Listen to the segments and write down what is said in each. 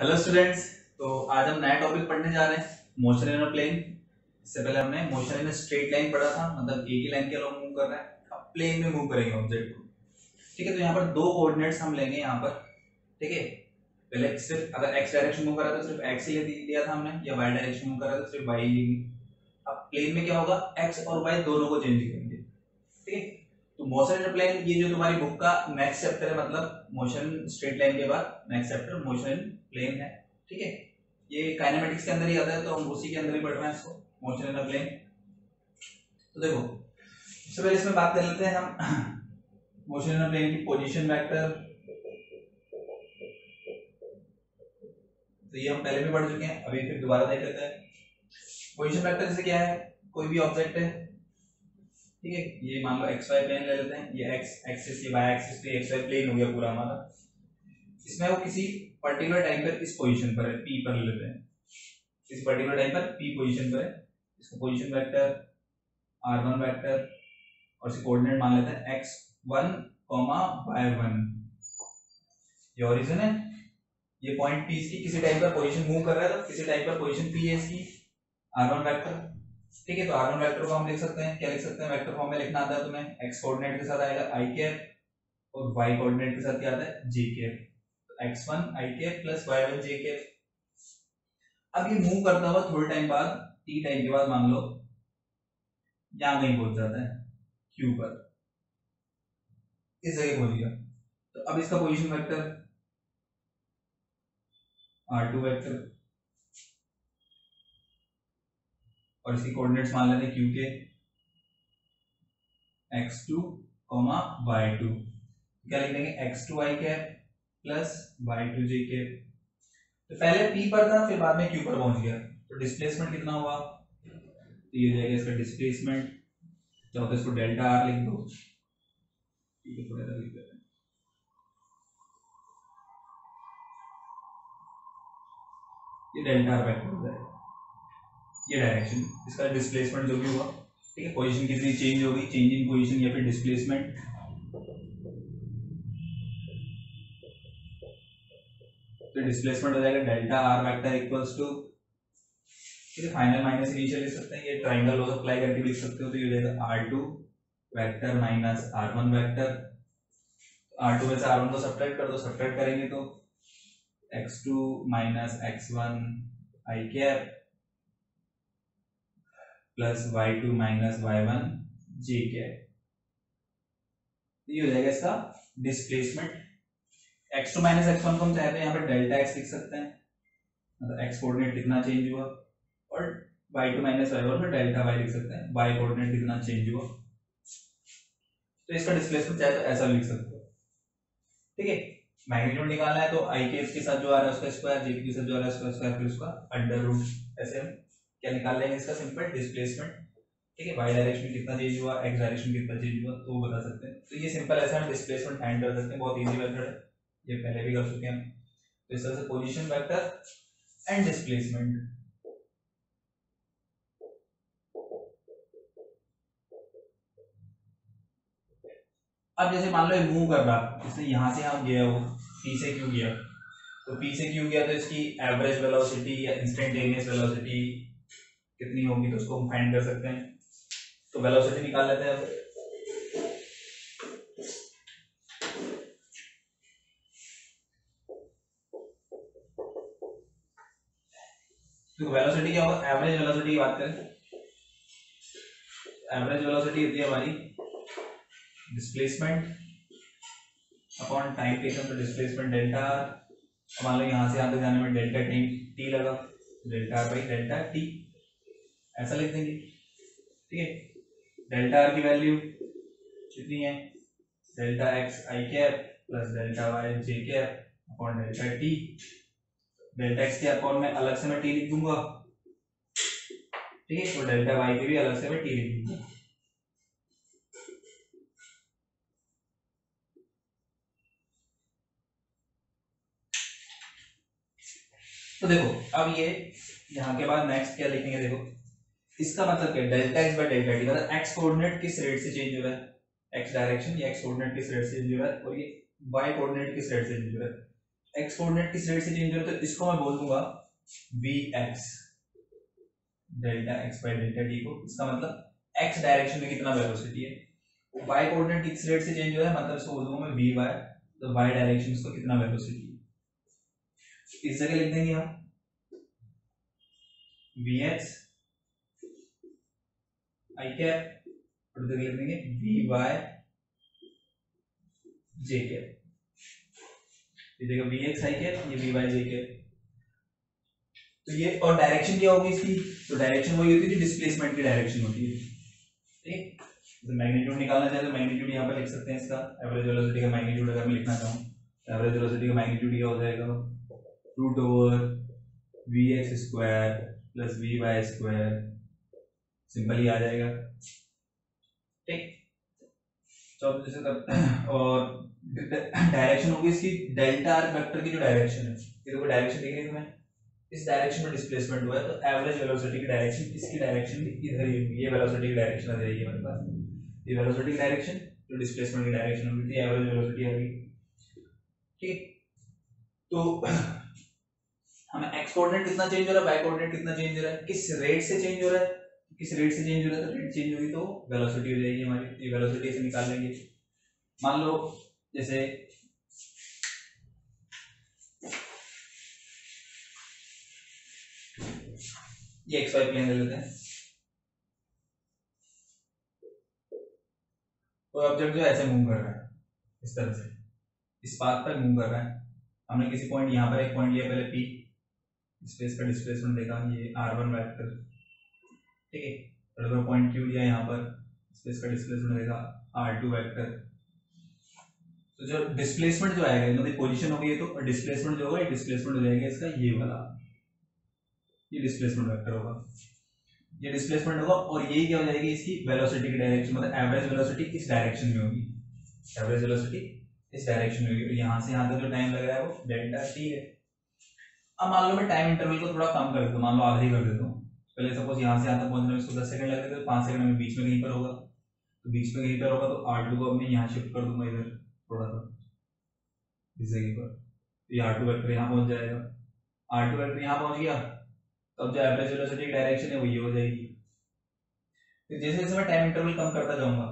Hello students. तो आज हम नया टॉपिक पढ़ने जा रहे हैं, मोशन इन अ प्लेन। इससे पहले हमने motion in a straight line पढ़ा था, मतलब एक ही लाइन के अलॉन्ग मूव कर रहा है। अब प्लेन में मूव करेंगे ऑब्जेक्ट को। ठीक है, तो यहाँ पर दो कोऑर्डिनेट्स हम लेंगे यहाँ पर। ठीक है, पहले सिर्फ अगर एक्स डायरेक्शन मूव कर रहा है तो सिर्फ एक्स ही लिया था हमने, या वाई डायरेक्शन मूव कर रहा है तो सिर्फ वाई लेंगे। अब प्लेन में क्या होगा, एक्स और वाई दोनों को चेंज करेंगे। ठीक है, तो मोशन इन अ प्लेन ये जो तुम्हारी बुक का नेक्स्ट चैप्टर है, मतलब मोशन स्ट्रेट लाइन के बाद next chapter motion in plane है। ठीक है, ये काइनेमेटिक्स के अंदर ही आता है, तो हम उसी के अंदर ही पढ़ रहे हैं इसको, मोशन इन अ प्लेन। तो देखो, सबसे पहले इसमें बात कर लेते हैं हम मोशन इन अ प्लेन की पोजीशन वेक्टर। तो ये हम पहले भी पढ़ चुके हैं, अभी फिर दोबारा देख लेते हैं। पोजीशन वेक्टर जैसे क्या है, कोई भी ऑब्जेक्ट है, ठीक है, ये मान लो एक्स वाई प्लेन ले लेते हैं, ये एक्स एक्सिस, ये वाई एक्सिस, तो एक्स वाई प्लेन हो गया पूरा हमारा। इसमें वो किसी पर्टिकुलर टाइम पर इस पोजीशन पर है, पी पर ले लेते हैं, किसी पर्टिकुलर टाइम पर पी पोजीशन पर है। इसका पोजीशन वेक्टर r1 वेक्टर और इसके कोऑर्डिनेट मान लेते हैं x1, y1। ये ओरिजिन है, ये पॉइंट P इसकी किसी टाइम पर पोजीशन मूव कर रहा है, तो किसी टाइम पर पोजीशन P है इसकी, r1 वेक्टर। ठीक है, तो r1 वेक्टर को हम लिख सकते हैं, क्या लिख सकते हैं, वेक्टर फॉर्म में लिखना आता है तुम्हें, x कोऑर्डिनेट के साथ आएगा i कैप और y कोऑर्डिनेट के साथ क्या आता है, j कैप। तो x1 i cap plus y1 j cap. अब ये मूव करता हुआ थोड़े टाइम बाद, t टाइम के बाद मान लो यहां कहीं पहुंच जाता है q पर, इस जगह पहुंच गया। तो अब इसका पोजीशन वेक्टर r2 वेक्टर और इसकी कोऑर्डिनेट्स मान लेते हैं q के x2, y2। क्या लिख देंगे, x2 i cap plus y2 j cap. तो पहले p पर था, फिर बाद में q पर पहुंच गया, तो डिस्प्लेसमेंट कितना हुआ, तो ये हो जाएगा इसका डिस्प्लेसमेंट। चाहो तो इसको डेल्टा r लिख दो, ठीक है, थोड़ा सा लिख देते हैं, ये डेल्टा r वेक्टर हो जाएगा, ये डायरेक्शन इसका डिस्प्लेसमेंट जो भी हुआ। ठीक है, पोजीशन कितनी चेंज हो गई, चेंज इन पोजीशन या फिर डिस्प्लेसमेंट। तो डिस्प्लेसमेंट हो जाएगा delta r vector equals to, ठीक है, फाइनल माइनस इनिशियल लिख सकते हैं, ये ट्रायंगल लॉ अप्लाई करके लिख सकते हो, तो ये हो जाएगा r2 vector minus r1 vector. r2 में से r1 को सब्ट्रैक्ट कर दो, सब्ट्रैक्ट करेंगे तो x2 minus x1 i cap plus y2 minus y1 j cap. ये हो जाएगा इसका डिस्प्लेसमेंट। x2 माइनस x1 को हम चाहते हैं यहाँ पे डेल्टा x लिख सकते हैं, मतलब x कोऑर्डिनेट कितना चेंज हुआ, और y2 माइनस y1 में डेल्टा y लिख सकते हैं, y कोऑर्डिनेट कितना चेंज हुआ। तो इसका डिस्प्लेसमेंट चाहे तो ऐसा लिख सकते हो। ठीक है, मैग्नीट्यूड निकालना है तो i के इसके साथ जो आ रहा है उसका स्क्वायर, j के साथ जो आ रहा है उसका स्क्वायर, फिर उसका अंडर रूट। ऐसे हम क्या निकाल लेंगे, इसका सिंपल डिस्प्लेसमेंट। ठीक है, y डायरेक्शन में कितना चेंज हुआ, x डायरेक्शन में कितना चेंज हुआ, तो वो बता सकते हैं। तो ये सिंपल ऐसा हम डिस्प्लेसमेंट फाइंड कर सकते हैं, बहुत इजी मेथड है, ये पहले भी कर चुके हैं हम। तो इस तरह से पोजीशन वेक्टर एंड डिस्प्लेसमेंट। अब जैसे मान लो ये मूव कर रहा, इसने यहाँ से यहाँ गया, वो P से Q गया, तो P से Q गया तो इसकी एवरेज वेलोसिटी या इंस्टेंटेनियस वेलोसिटी कितनी होगी, तो उसको हम फाइंड कर सकते हैं। तो वेलोसिटी निकाल लेते हैं अब। तो वेलोसिटी क्या होगा, एवरेज वेलोसिटी की बात करें, एवरेज वेलोसिटी होती है हमारी डिस्प्लेसमेंट अपॉन टाइम टेकन, तो डिस्प्लेसमेंट डेल्टा r। मान लो यहाँ से यहाँ तक जाने में डेल्टा टाइम t लगा, delta r by delta t, ऐसा लिख देंगे। ठीक है, डेल्टा r की वैल्यू कितनी है, delta x i cap plus delta y j cap upon delta t। Delta x के अपॉन में अलग से मैं t लिख दूंगा, ठीक है, तो डेल्टा y के भी अलग से मैं t लिख दूंगा। तो देखो, अब ये यहाँ के बाद नेक्स्ट क्या लिखेंगे, देखो इसका मतलब क्या, delta x by delta t, मतलब x कोऑर्डिनेट किस रेट से चेंज हो रहा है, x डायरेक्शन या x कोऑर्डिनेट किस रेट से चेंज हो रहा है, और ये y कोऑर्डिनेट किस रेट से चेंज हो रहा है। एक्स कोऑर्डिनेट किस रेट से चेंज हो रहा है, तो इसको मैं बोल दूंगा V X delta X by delta T को। इसका मतलब एक्स डायरेक्शन में कितना वेलोसिटी है। वाई कोऑर्डिनेट किस रेट से चेंज हो रहा है, मतलब इसको बोल दूंगा मैं वी वाई, तो वाई डायरेक्शन इसको कितना वेलोसिटी है। इस जगह लिख देंगे हम वी एक्स आई कैप और इधर लिख देंगे वी वाई जे कैप। ये देखो वी एक्स आई कैप, ये वी वाई जे कैप। तो ये और डायरेक्शन क्या होगी इसकी, तो डायरेक्शन वही होती है जो डिस्प्लेसमेंट की डायरेक्शन होती है। ठीक, तो मैग्नीट्यूड निकालना चाहे तो मैग्नीट्यूड यहाँ पर लिख सकते हैं इसका, एवरेज वेलोसिटी का मैग्नीट्यूड अगर मैं लिखना चाहूँ, एवरेज वेलोसिटी का मैग्नीट्यूड क्या हो जाएगा, root over V X square plus V Y square, simple ही आ जाएगा। ठीक, तो अब जैसे और डायरेक्शन होगी इसकी डेल्टा आर वेक्टर की जो डायरेक्शन है, ये देखो डायरेक्शन दिख रही है तुम्हें, इस डायरेक्शन में डिस्प्लेसमेंट हुआ है, तो एवरेज वेलोसिटी की डायरेक्शन इसकी डायरेक्शन भी इधर ही होगी, ये वेलोसिटी की डायरेक्शन आ जाएगी हमारे पास, ये वेलोसिटी की डायरेक्शन जो डिस्प्लेसमेंट की डायरेक्शन होगी थी, एवरेज वेलोसिटी आ गई। ठीक, तो हमें एक्स कोऑर्डिनेट कितना चेंज हो रहा है, वाई कोऑर्डिनेट कितना चेंज हो रहा है, किस रेट से चेंज हो रहा है, किस रेट से चेंज हो रहा है, तो रेट चेंज होगी तो वेलोसिटी हो जाएगी हमारी, ये वेलोसिटी से निकाल लेंगे। मान लो जैसे ये एक्स वाई प्लेन ले लेते हैं, तो ऑब्जेक्ट जो ऐसे मूव कर रहा है इस तरह से, इस पाथ पर मूव कर रहा है। हमने किसी पॉइंट यहाँ पर एक पॉइंट लिया पहले पी, स्पेस का डिस्प्लेसमेंट देखा, ये r1 वेक्टर, ठीक है, और पॉइंट क्यू लिया यहाँ पर, स्पेस का डिस्प्लेसमेंट देखा r2 वेक्टर। तो जो डिस्प्लेसमेंट जो आएगा, मतलब पोजीशन होगी ये, तो डिस्प्लेसमेंट जो होगा, ये डिस्प्लेसमेंट हो जाएगा इसका ये वाला, ये डिस्प्लेसमेंट वेक्टर होगा, ये डिस्प्लेसमेंट होगा, और यही क्या हो जाएगी इसकी वेलोसिटी की डायरेक्शन, मतलब एवरेज वेलोसिटी इस डायरेक्शन में होगी, एवरेज वेलोसिटी इस डायरेक्शन में होगी, और यहाँ से यहाँ तक जो टाइम लग रहा है वो डेल्टा टी है। अब मान लो मैं टाइम इंटरवल को थोड़ा कम कर देता हूँ, मान लो आधा ही कर देता हूँ, पहले सपोज यहाँ से यहाँ तक पहुंचने में इसको 10 सेकंड लग रहे थे, 5 सेकंड में बीच में कहीं पर होगा, तो बीच में कहीं पर होगा, तो R2 को अब मैं यहाँ शिफ्ट कर दूंगा इधर थोड़ा सा इस जगह पर, तो ये R2 वेक्टर यहाँ पहुंच जाएगा, R2 वेक्टर यहाँ पहुंच गया, तो अब जो एवरेज वेलोसिटी की डायरेक्शन है वो ये हो जाएगी। तो जैसे जैसे मैं टाइम इंटरवल कम करता जाऊंगा,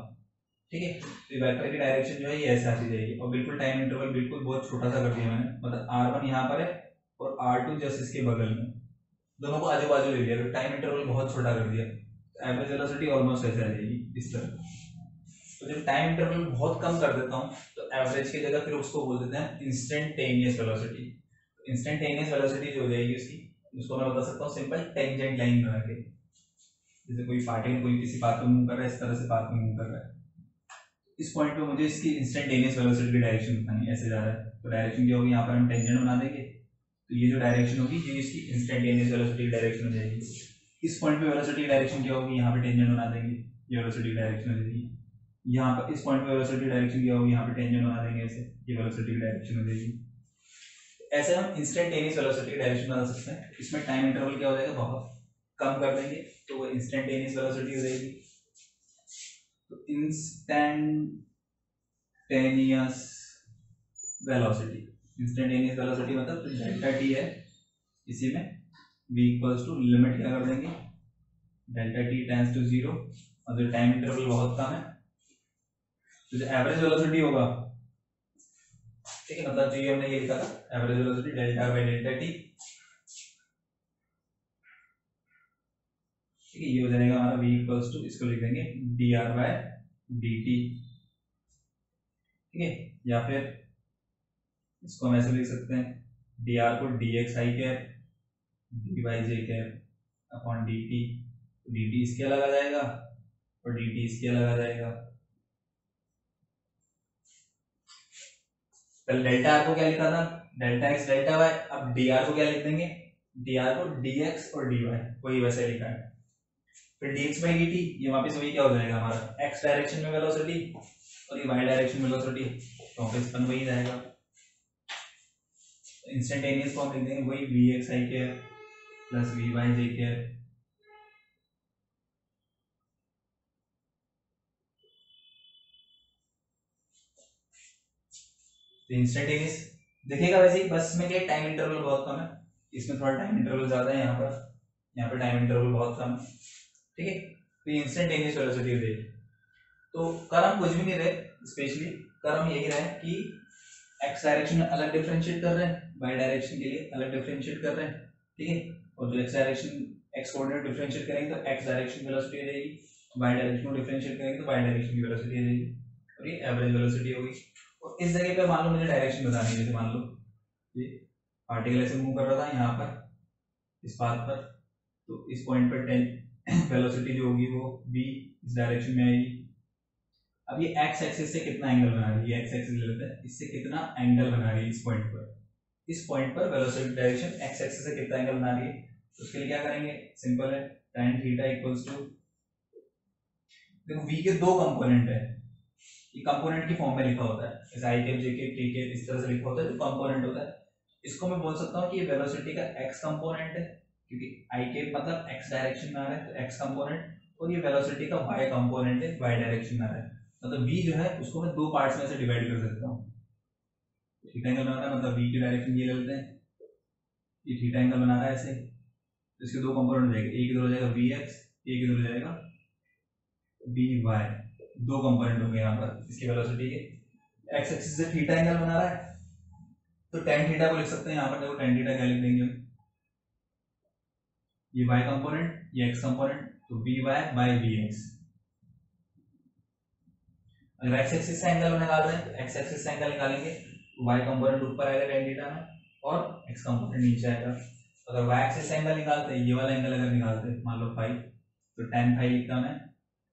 ठीक है, तो वेक्टर की डायरेक्शन जो है ये ऐसे आती जाएगी, और बिल्कुल टाइम इंटरवल बिल्कुल बहुत छोटा सा कर दिया मैंने, मतलब R1 यहाँ पर है और R2 जस्ट इसके बगल में, दोनों को आजू बाजू ले लिया, तो टाइम इंटरवल बहुत छोटा कर दिया, तो एवरेज वेलोसिटी ऑलमोस्ट ऐसे आ जाएगी इस तरह। तो जब टाइम इंटरवल बहुत कम कर देता हूँ, तो एवरेज की जगह फिर उसको बोल देते हैं इंस्टेंटेनियस वेलोसिटी। इंस्टेंटेनियस वेलोसिटी जो हो जाएगी उसकी, उसको मैं बता सकता हूँ सिंपल टेंजेंट लाइन बना के, जैसे कोई पार्टिकल कोई किसी पाथ में मूव कर रहा है, इस तरह से पाथ में मूव कर रहा है, इस पॉइंट पे मुझे इसकी इंस्टेंटेनियस वेलोसिटी की डायरेक्शन बतानी है, ऐसे जा रहा है, तो डायरेक्शन क्या होगी, यहाँ पर हम टेंजेंट बना देंगे, तो ये जो डायरेक्शन होगी ये इसकी इंस्टेंटेनियस वेलोसिटी की डायरेक्शन हो जाएगी। इस पॉइंट पे वेलोसिटी की डायरेक्शन क्या होगी, यहाँ पे टेंजेंट बना देंगे, ये वेलोसिटी की डायरेक्शन हो जाएगी। यहाँ पर इस पॉइंट पे वेलोसिटी की डायरेक्शन क्या होगी, यहाँ पे टेंजेंट बना देंगे ऐसे, ये वेलोसिटी की डायरेक्शन हो जाएगी। ऐसे हम इंस्टेंटेनियस वेलोसिटी की डायरेक्शन बना सकते हैं। इसमें टाइम इंटरवल क्या हो जाएगा, बहुत कम कर देंगे, तो वो इंस्टेंटेनियस वेलोसिटी हो जाएगी। तो इंस्टेंटेनियस वेलोसिटी, इंस्टेंटेनियस वेलोसिटी मतलब डेल्टा टी है, इसी में v इक्वल्स टू लिमिट क्या कर देंगे, डेल्टा टी टेंड्स टू 0, और जो टाइम इंटरवल बहुत कम है, तो जो एवरेज वेलोसिटी होगा, ठीक है, मतलब जो हमने ये लिखा था average velocity delta by delta T, ठीक है, ये हो जाएगा हमारा v इक्वल्स टू, इसको लिख देंगे dr बाय dt, ठीक है, या फिर इसको हम ऐसे लिख सकते हैं dr को dx i cap dy j cap upon dt, dt इसके अलग आ जाएगा और dt इसके अलग आ जाएगा। कल डेल्टा आर को क्या लिखा था, डेल्टा एक्स डेल्टा वाई, अब डी आर को क्या लिख देंगे, डी आर को डी एक्स और डी वाई, वही वैसे लिखा है। फिर D x by D T, ये वापस वही क्या हो जाएगा हमारा एक्स डायरेक्शन में वेलोसिटी और ये वाई डायरेक्शन में वेलोसिटी, तो वापस अपन वही जाएगा। इंस्टेंटेनियस फॉर्म लिख देंगे वही वी एक्स आई के प्लस वी वाई जे के, इंस्टेंटेनियस दिखेगा वैसे ही, बस इसमें क्या टाइम इंटरवल बहुत कम है, इसमें थोड़ा टाइम इंटरवल ज्यादा है, यहाँ पर टाइम इंटरवल बहुत कम है, ठीक है। तो ये इंस्टेंटेनियस वेलोसिटी हो जाएगी। तो कर हम कुछ भी नहीं रहे, स्पेशली कर हम यही रहे कि एक्स डायरेक्शन में अलग डिफरेंशिएट कर रहे हैं, वाई डायरेक्शन के लिए अलग डिफरेंशिएट कर रहे हैं, ठीक है। और जो x direction x coordinate differentiate करेंगे तो एक्स डायरेक्शन की वेलोसिटी आ जाएगी, वाई डायरेक्शन को डिफरेंशिएट करेंगे तो वाई डायरेक्शन की वेलोसिटी आ जाएगी, और ये एवरेज वेलोसिटी होगी। और इस जगह पे मान लो मुझे डायरेक्शन बतानी है, जैसे मान लो ये पार्टिकल ऐसे मूव कर रहा था यहाँ पर इस पाथ पर, तो इस पॉइंट पर 10 वेलोसिटी जो होगी वो v इस डायरेक्शन में आएगी। अब ये एक्स एक्सिस से कितना एंगल बना रही है, एक्स एक्सिस ले लेते हैं, इससे कितना एंगल बना रही है इस पॉइंट पर वेलोसिटी डायरेक्शन एक्स एक्सिस से कितना एंगल बना रही है। तो उसके लिए क्या करेंगे, सिंपल है, tan थीटा इक्वल्स टू, देखो v के दो कंपोनेंट है, ये कंपोनेंट की फॉर्म में लिखा होता है, जैसे आई कैप जे कैप टी कैप इस तरह से लिखा होता है, जो कंपोनेंट होता है। इसको मैं बोल सकता हूँ कि ये वेलोसिटी का x कंपोनेंट है, क्योंकि आई कैप मतलब x डायरेक्शन में आ रहा है तो x कंपोनेंट, और ये वेलोसिटी का y कंपोनेंट है, y डायरेक्शन में आ रहा है। मतलब v जो है उसको मैं दो पार्ट्स में से डिवाइड कर सकता हूँ। थीटा एंगल बना रहा है, मतलब v की डायरेक्शन ये ले लेते हैं, ये थीटा एंगल बना रहा है ऐसे, तो इसके दो कंपोनेंट हो जाएंगे, एक इधर हो जाएगा vx, एक इधर हो जाएगा vy, दो कंपोनेंट होंगे यहाँ पर इसकी वेलोसिटी के। एक्स एक्सिस से थीटा एंगल बना रहा है तो tan थीटा को लिख सकते हैं यहाँ पर, देखो tan थीटा क्या लिख देंगे, ये y कंपोनेंट ये x कंपोनेंट, तो vy बाय vx। अगर x एक्सिस से एंगल निकाल रहे हैं तो x एक्सिस से एंगल निकालेंगे, y कंपोनेंट ऊपर आएगा tan थीटा में और x कंपोनेंट नीचे आएगा। अगर y एक्सिस से एंगल निकालते हैं, ये वाला एंगल अगर निकालते हैं मान लो फाई, तो tan फाई लिखता मैं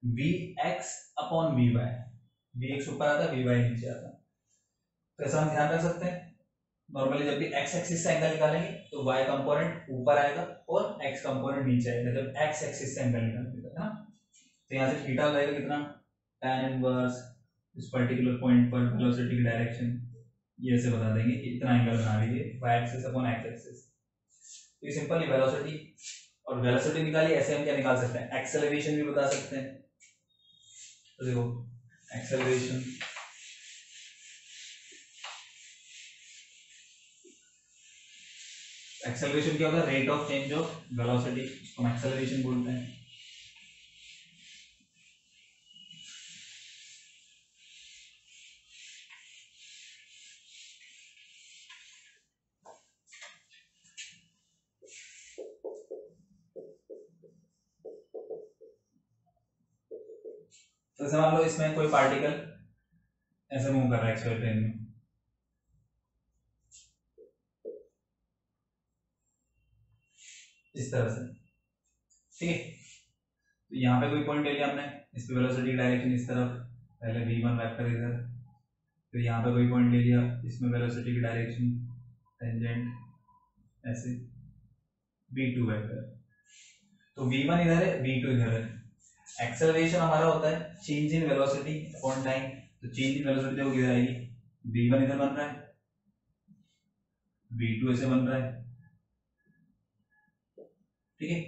vx अपॉन vy, vx ऊपर आता है vy नीचे आता है। तो ऐसा हम ध्यान रख सकते हैं, नॉर्मली जब भी x एक्सिस से एंगल निकालेंगे तो y कंपोनेंट ऊपर आएगा और x कंपोनेंट नीचे आएगा जब x एक्सिस से एंगल निकालेंगे, है ना। तो यहाँ से थीटा हो जाएगा कितना, tan इनवर्स इस पर्टिकुलर पॉइंट पर वेलोसिटी की डायरेक्शन, ये ऐसे बता देंगे कि इतना एंगल बना रही है y axis upon x axis. तो ये सिंपल वेलोसिटी, और वेलोसिटी निकाली ऐसे हम क्या निकाल सकते हैं, एक्सेलरेशन भी बता सकते हैं। तो देखो एक्सेलरेशन, एक्सेलरेशन क्या होता है, rate of change of velocity, इसको हम एक्सेलरेशन बोलते हैं। तो जैसे मान लो इसमें कोई पार्टिकल ऐसे मूव कर रहा है एक्स-वाई प्लेन में, इस तरह से, ठीक है। तो यहाँ पे कोई पॉइंट ले लिया हमने, इस पे वेलोसिटी की डायरेक्शन इस तरफ, पहले v1 वेक्टर इधर, फिर यहाँ पे कोई पॉइंट ले लिया, इसमें वेलोसिटी की डायरेक्शन टेंजेंट ऐसे v2 वेक्टर, तो v1 इधर है v2 इधर है। एक्सेलरेशन हमारा होता है change in velocity upon time, तो चेंज इन वेलोसिटी देखो किधर आएगी, v1 इधर बन रहा है, v2 ऐसे बन रहा है, ठीक है।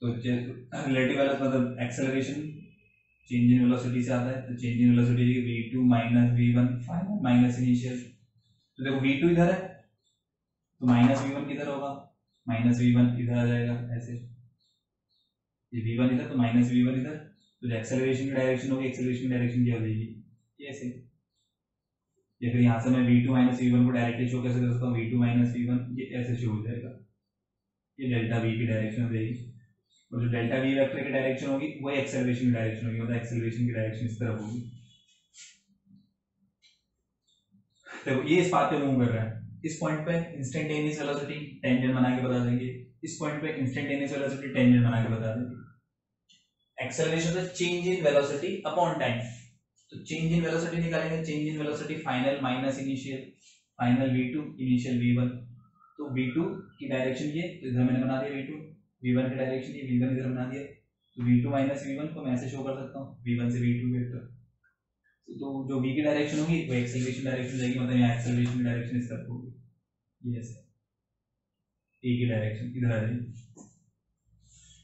तो रिलेटिव वेलोसिटी मतलब एक्सेलरेशन चेंज इन वेलोसिटी से आता है, तो change in velocity v2 minus v1 final minus initial. तो देखो v2 इधर है तो माइनस v1 किधर होगा, माइनस v1 इधर आ जाएगा ऐसे, ये v1 इधर तो माइनस v1 इधर, तो जो एक्सेलरेशन की डायरेक्शन होगी, एक्सेलरेशन की डायरेक्शन क्या हो जाएगी, ये ऐसे। या फिर यहाँ से मैं v2 माइनस v1 को डायरेक्टली शो कैसे कर सकता हूँ, v2 माइनस v1 ये ऐसे शो हो जाएगा, ये डेल्टा v की डायरेक्शन हो जाएगी, और जो डेल्टा v वेक्टर की डायरेक्शन होगी वो एक्सेलरेशन की डायरेक्शन होगी, मतलब एक्सेलरेशन की डायरेक्शन इस तरफ होगी। देखो ये इस पाथ पे मूव कर रहा है, इस पॉइंट पे इंस्टेंटेनियस वेलोसिटी टेंजेंट बना के बता देंगे, इस पॉइंट पे इंस्टेंटेनियस वेलोसिटी टेंजेंट बना के बता देंगे। एक्सेलरेशन से change in velocity upon time, तो चेंज इन वेलोसिटी निकालेंगे, change in velocity final minus initial, final v2 initial v1, तो v2 की डायरेक्शन ये, तो इधर मैंने बना दिया v2, v1 की डायरेक्शन ये, v1 इधर बना दिया, तो v2 माइनस v1 को मैं ऐसे शो कर सकता हूँ, v1 से v2 वेक्टर। तो जो v की डायरेक्शन होगी वो एक्सेलरेशन डायरेक्शन जाएगी, मतलब यहाँ एक्सेलरेशन की डायरेक्शन इस तरफ होगी, ये ऐसे a की डायरेक्शन इधर आ जाएगी,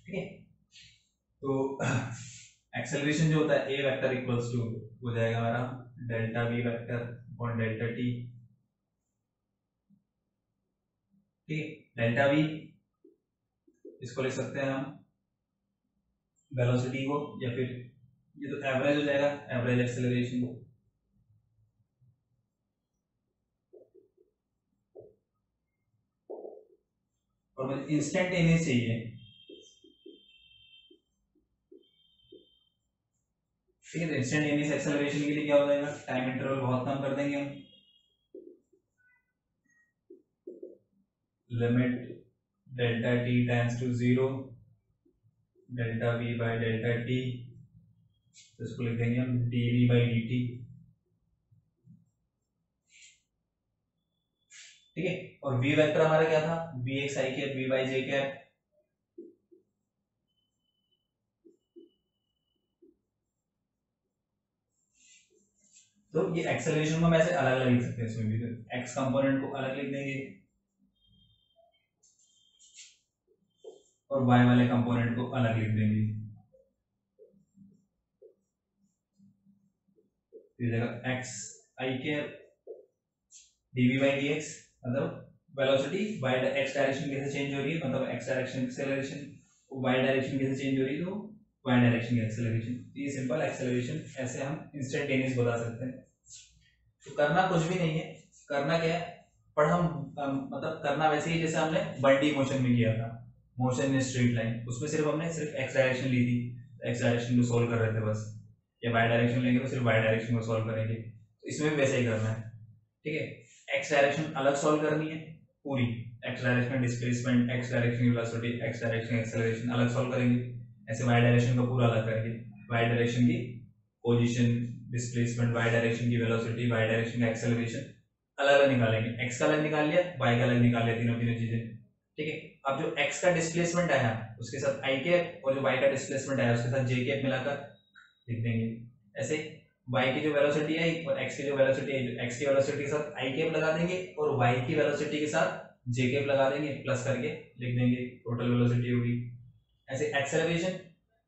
ठीक है। तो एक्सेलरेशन जो होता है a वेक्टर इक्वल्स टू हो जाएगा हमारा delta v vector upon delta t, ठीक है। डेल्टा वी इसको लिख सकते हैं हम वेलोसिटी को, या फिर ये तो एवरेज हो जाएगा, एवरेज एक्सेलरेशन। और मुझे इंस्टेंटेनियस चाहिए, ठीक है। तो इंस्टेंटेनियस एक्सेलरेशन के लिए क्या हो जाएगा, टाइम इंटरवल बहुत कम कर देंगे हम, limit delta T tends to 0 delta V by delta T, तो इसको लिख देंगे हम D V by D T, ठीक है। और वी वेक्टर हमारा क्या था, V X I cap V by J cap, तो ये एक्सेलरेशन को हम ऐसे अलग अलग लिख सकते हैं इसमें भी, तो एक्स कंपोनेंट को अलग लिख देंगे और वाई वाले कंपोनेंट को अलग लिख देंगे। ये जगह X I cap DV by D X, मतलब वेलोसिटी बाय एक्स डायरेक्शन कैसे चेंज हो रही है, मतलब X direction acceleration, Y direction कैसे चेंज हो रही है, तो वाई डायरेक्शन की एक्सेलरेशन। ये सिंपल एक्सेलरेशन ऐसे हम इंस्टेंटेनियस बता सकते हैं। तो करना कुछ भी नहीं है, करना क्या है, पर हम मतलब करना वैसे ही जैसे हमने 1D मोशन में किया था, मोशन इन स्ट्रेट लाइन, उसमें सिर्फ हमने सिर्फ एक्स डायरेक्शन ली थी, एक्स डायरेक्शन को सोल्व कर रहे थे बस, या वाई डायरेक्शन लेंगे तो सिर्फ वाई डायरेक्शन को सोल्व करेंगे, तो इसमें भी वैसे ही करना है, ठीक है। एक्स डायरेक्शन अलग सोल्व करनी है पूरी, x direction displacement, x direction velocity, x direction acceleration अलग सोल्व करेंगे, ऐसे वाई डायरेक्शन का पूरा अलग करेंगे, वाई डायरेक्शन की पोजीशन, डिस्प्लेसमेंट, वाई डायरेक्शन की वेलोसिटी, वाई डायरेक्शन का एक्सेलरेशन अलग अलग निकालेंगे, एक्स का अलग निकाल लिया, वाई का अलग निकाल लिया, तीनों तीनों चीजें, ठीक है। अब जो एक्स का डिस्प्लेसमेंट आया उसके साथ आई कैप, और जो वाई का डिस्प्लेसमेंट आया उसके साथ जे कैप मिलाकर लिख देंगे। ऐसे y की जो वेलोसिटी आई और x की जो वेलोसिटी आई, x की वेलोसिटी के साथ i कैप लगा देंगे और y की वेलोसिटी के साथ j कैप लगा देंगे, प्लस करके लिख देंगे, टोटल वेलोसिटी होगी। ऐसे एक्सेलरेशन,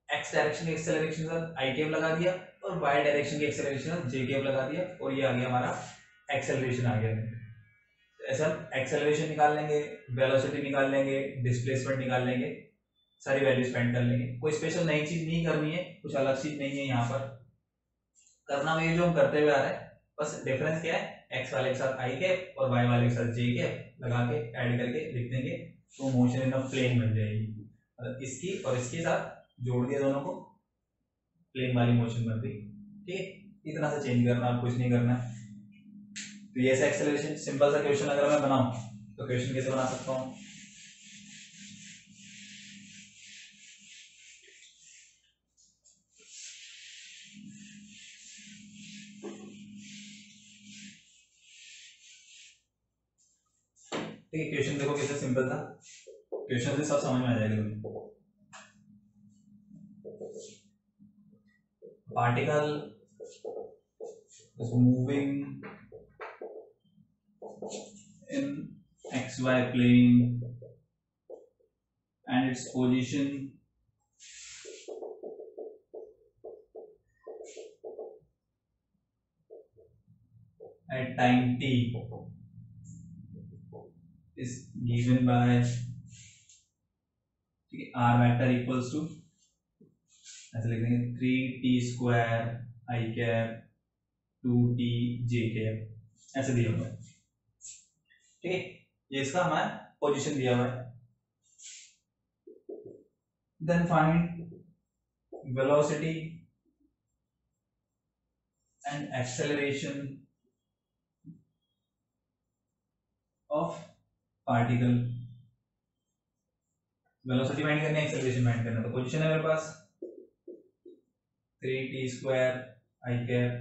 x डायरेक्शन की एक्सेलरेशन के साथ i कैप लगा दिया और y डायरेक्शन की एक्सेलरेशन के साथ j कैप लगा दिया, और ये आ गया हमारा एक्सेलरेशन आ गया। ऐसे हम एक्सेलरेशन निकाल लेंगे, वेलोसिटी निकाल लेंगे, डिस्प्लेसमेंट निकाल लेंगे, सारी वैल्यूज फाइंड कर लेंगे। कोई स्पेशल नई चीज नहीं करनी है, कुछ अलग चीज नहीं है यहाँ पर, करना वही जो हम करते हुए आ रहे हैं, बस डिफरेंस क्या है, एक्स वाले के साथ आई कैप और वाई वाले के साथ जे कैप लगा के ऐड करके लिख देंगे, तो मोशन इन अ प्लेन मिल जाएगी, मतलब इसकी और इसके साथ जोड़ दिया दोनों को, प्लेन वाली मोशन बन गई, ठीक है। इतना सा चेंज करना और कुछ नहीं करना। तो ये ऐसा एक्सेलरेशन सिंपल सा क्वेश्चन अगर मैं बनाऊं तो क्वेश्चन कैसे बना सकता हूँ, ठीक है। क्वेश्चन देखो कैसे सिंपल था, क्वेश्चन से सब समझ में आ जाएगा तुम्हें। Particle is moving in xy plane and its position at time t is given by, ठीक है, r vector equals to, ऐसे लिख देंगे 3t square i cap 2t j cap, ऐसे दिया हुआ है, ठीक है। ये इसका हमारा पोजीशन दिया हुआ है। Then find velocity and acceleration of particle, velocity find करनी है, एक्सेलरेशन फाइंड करना है, तो पोजीशन है मेरे पास 3t square i cap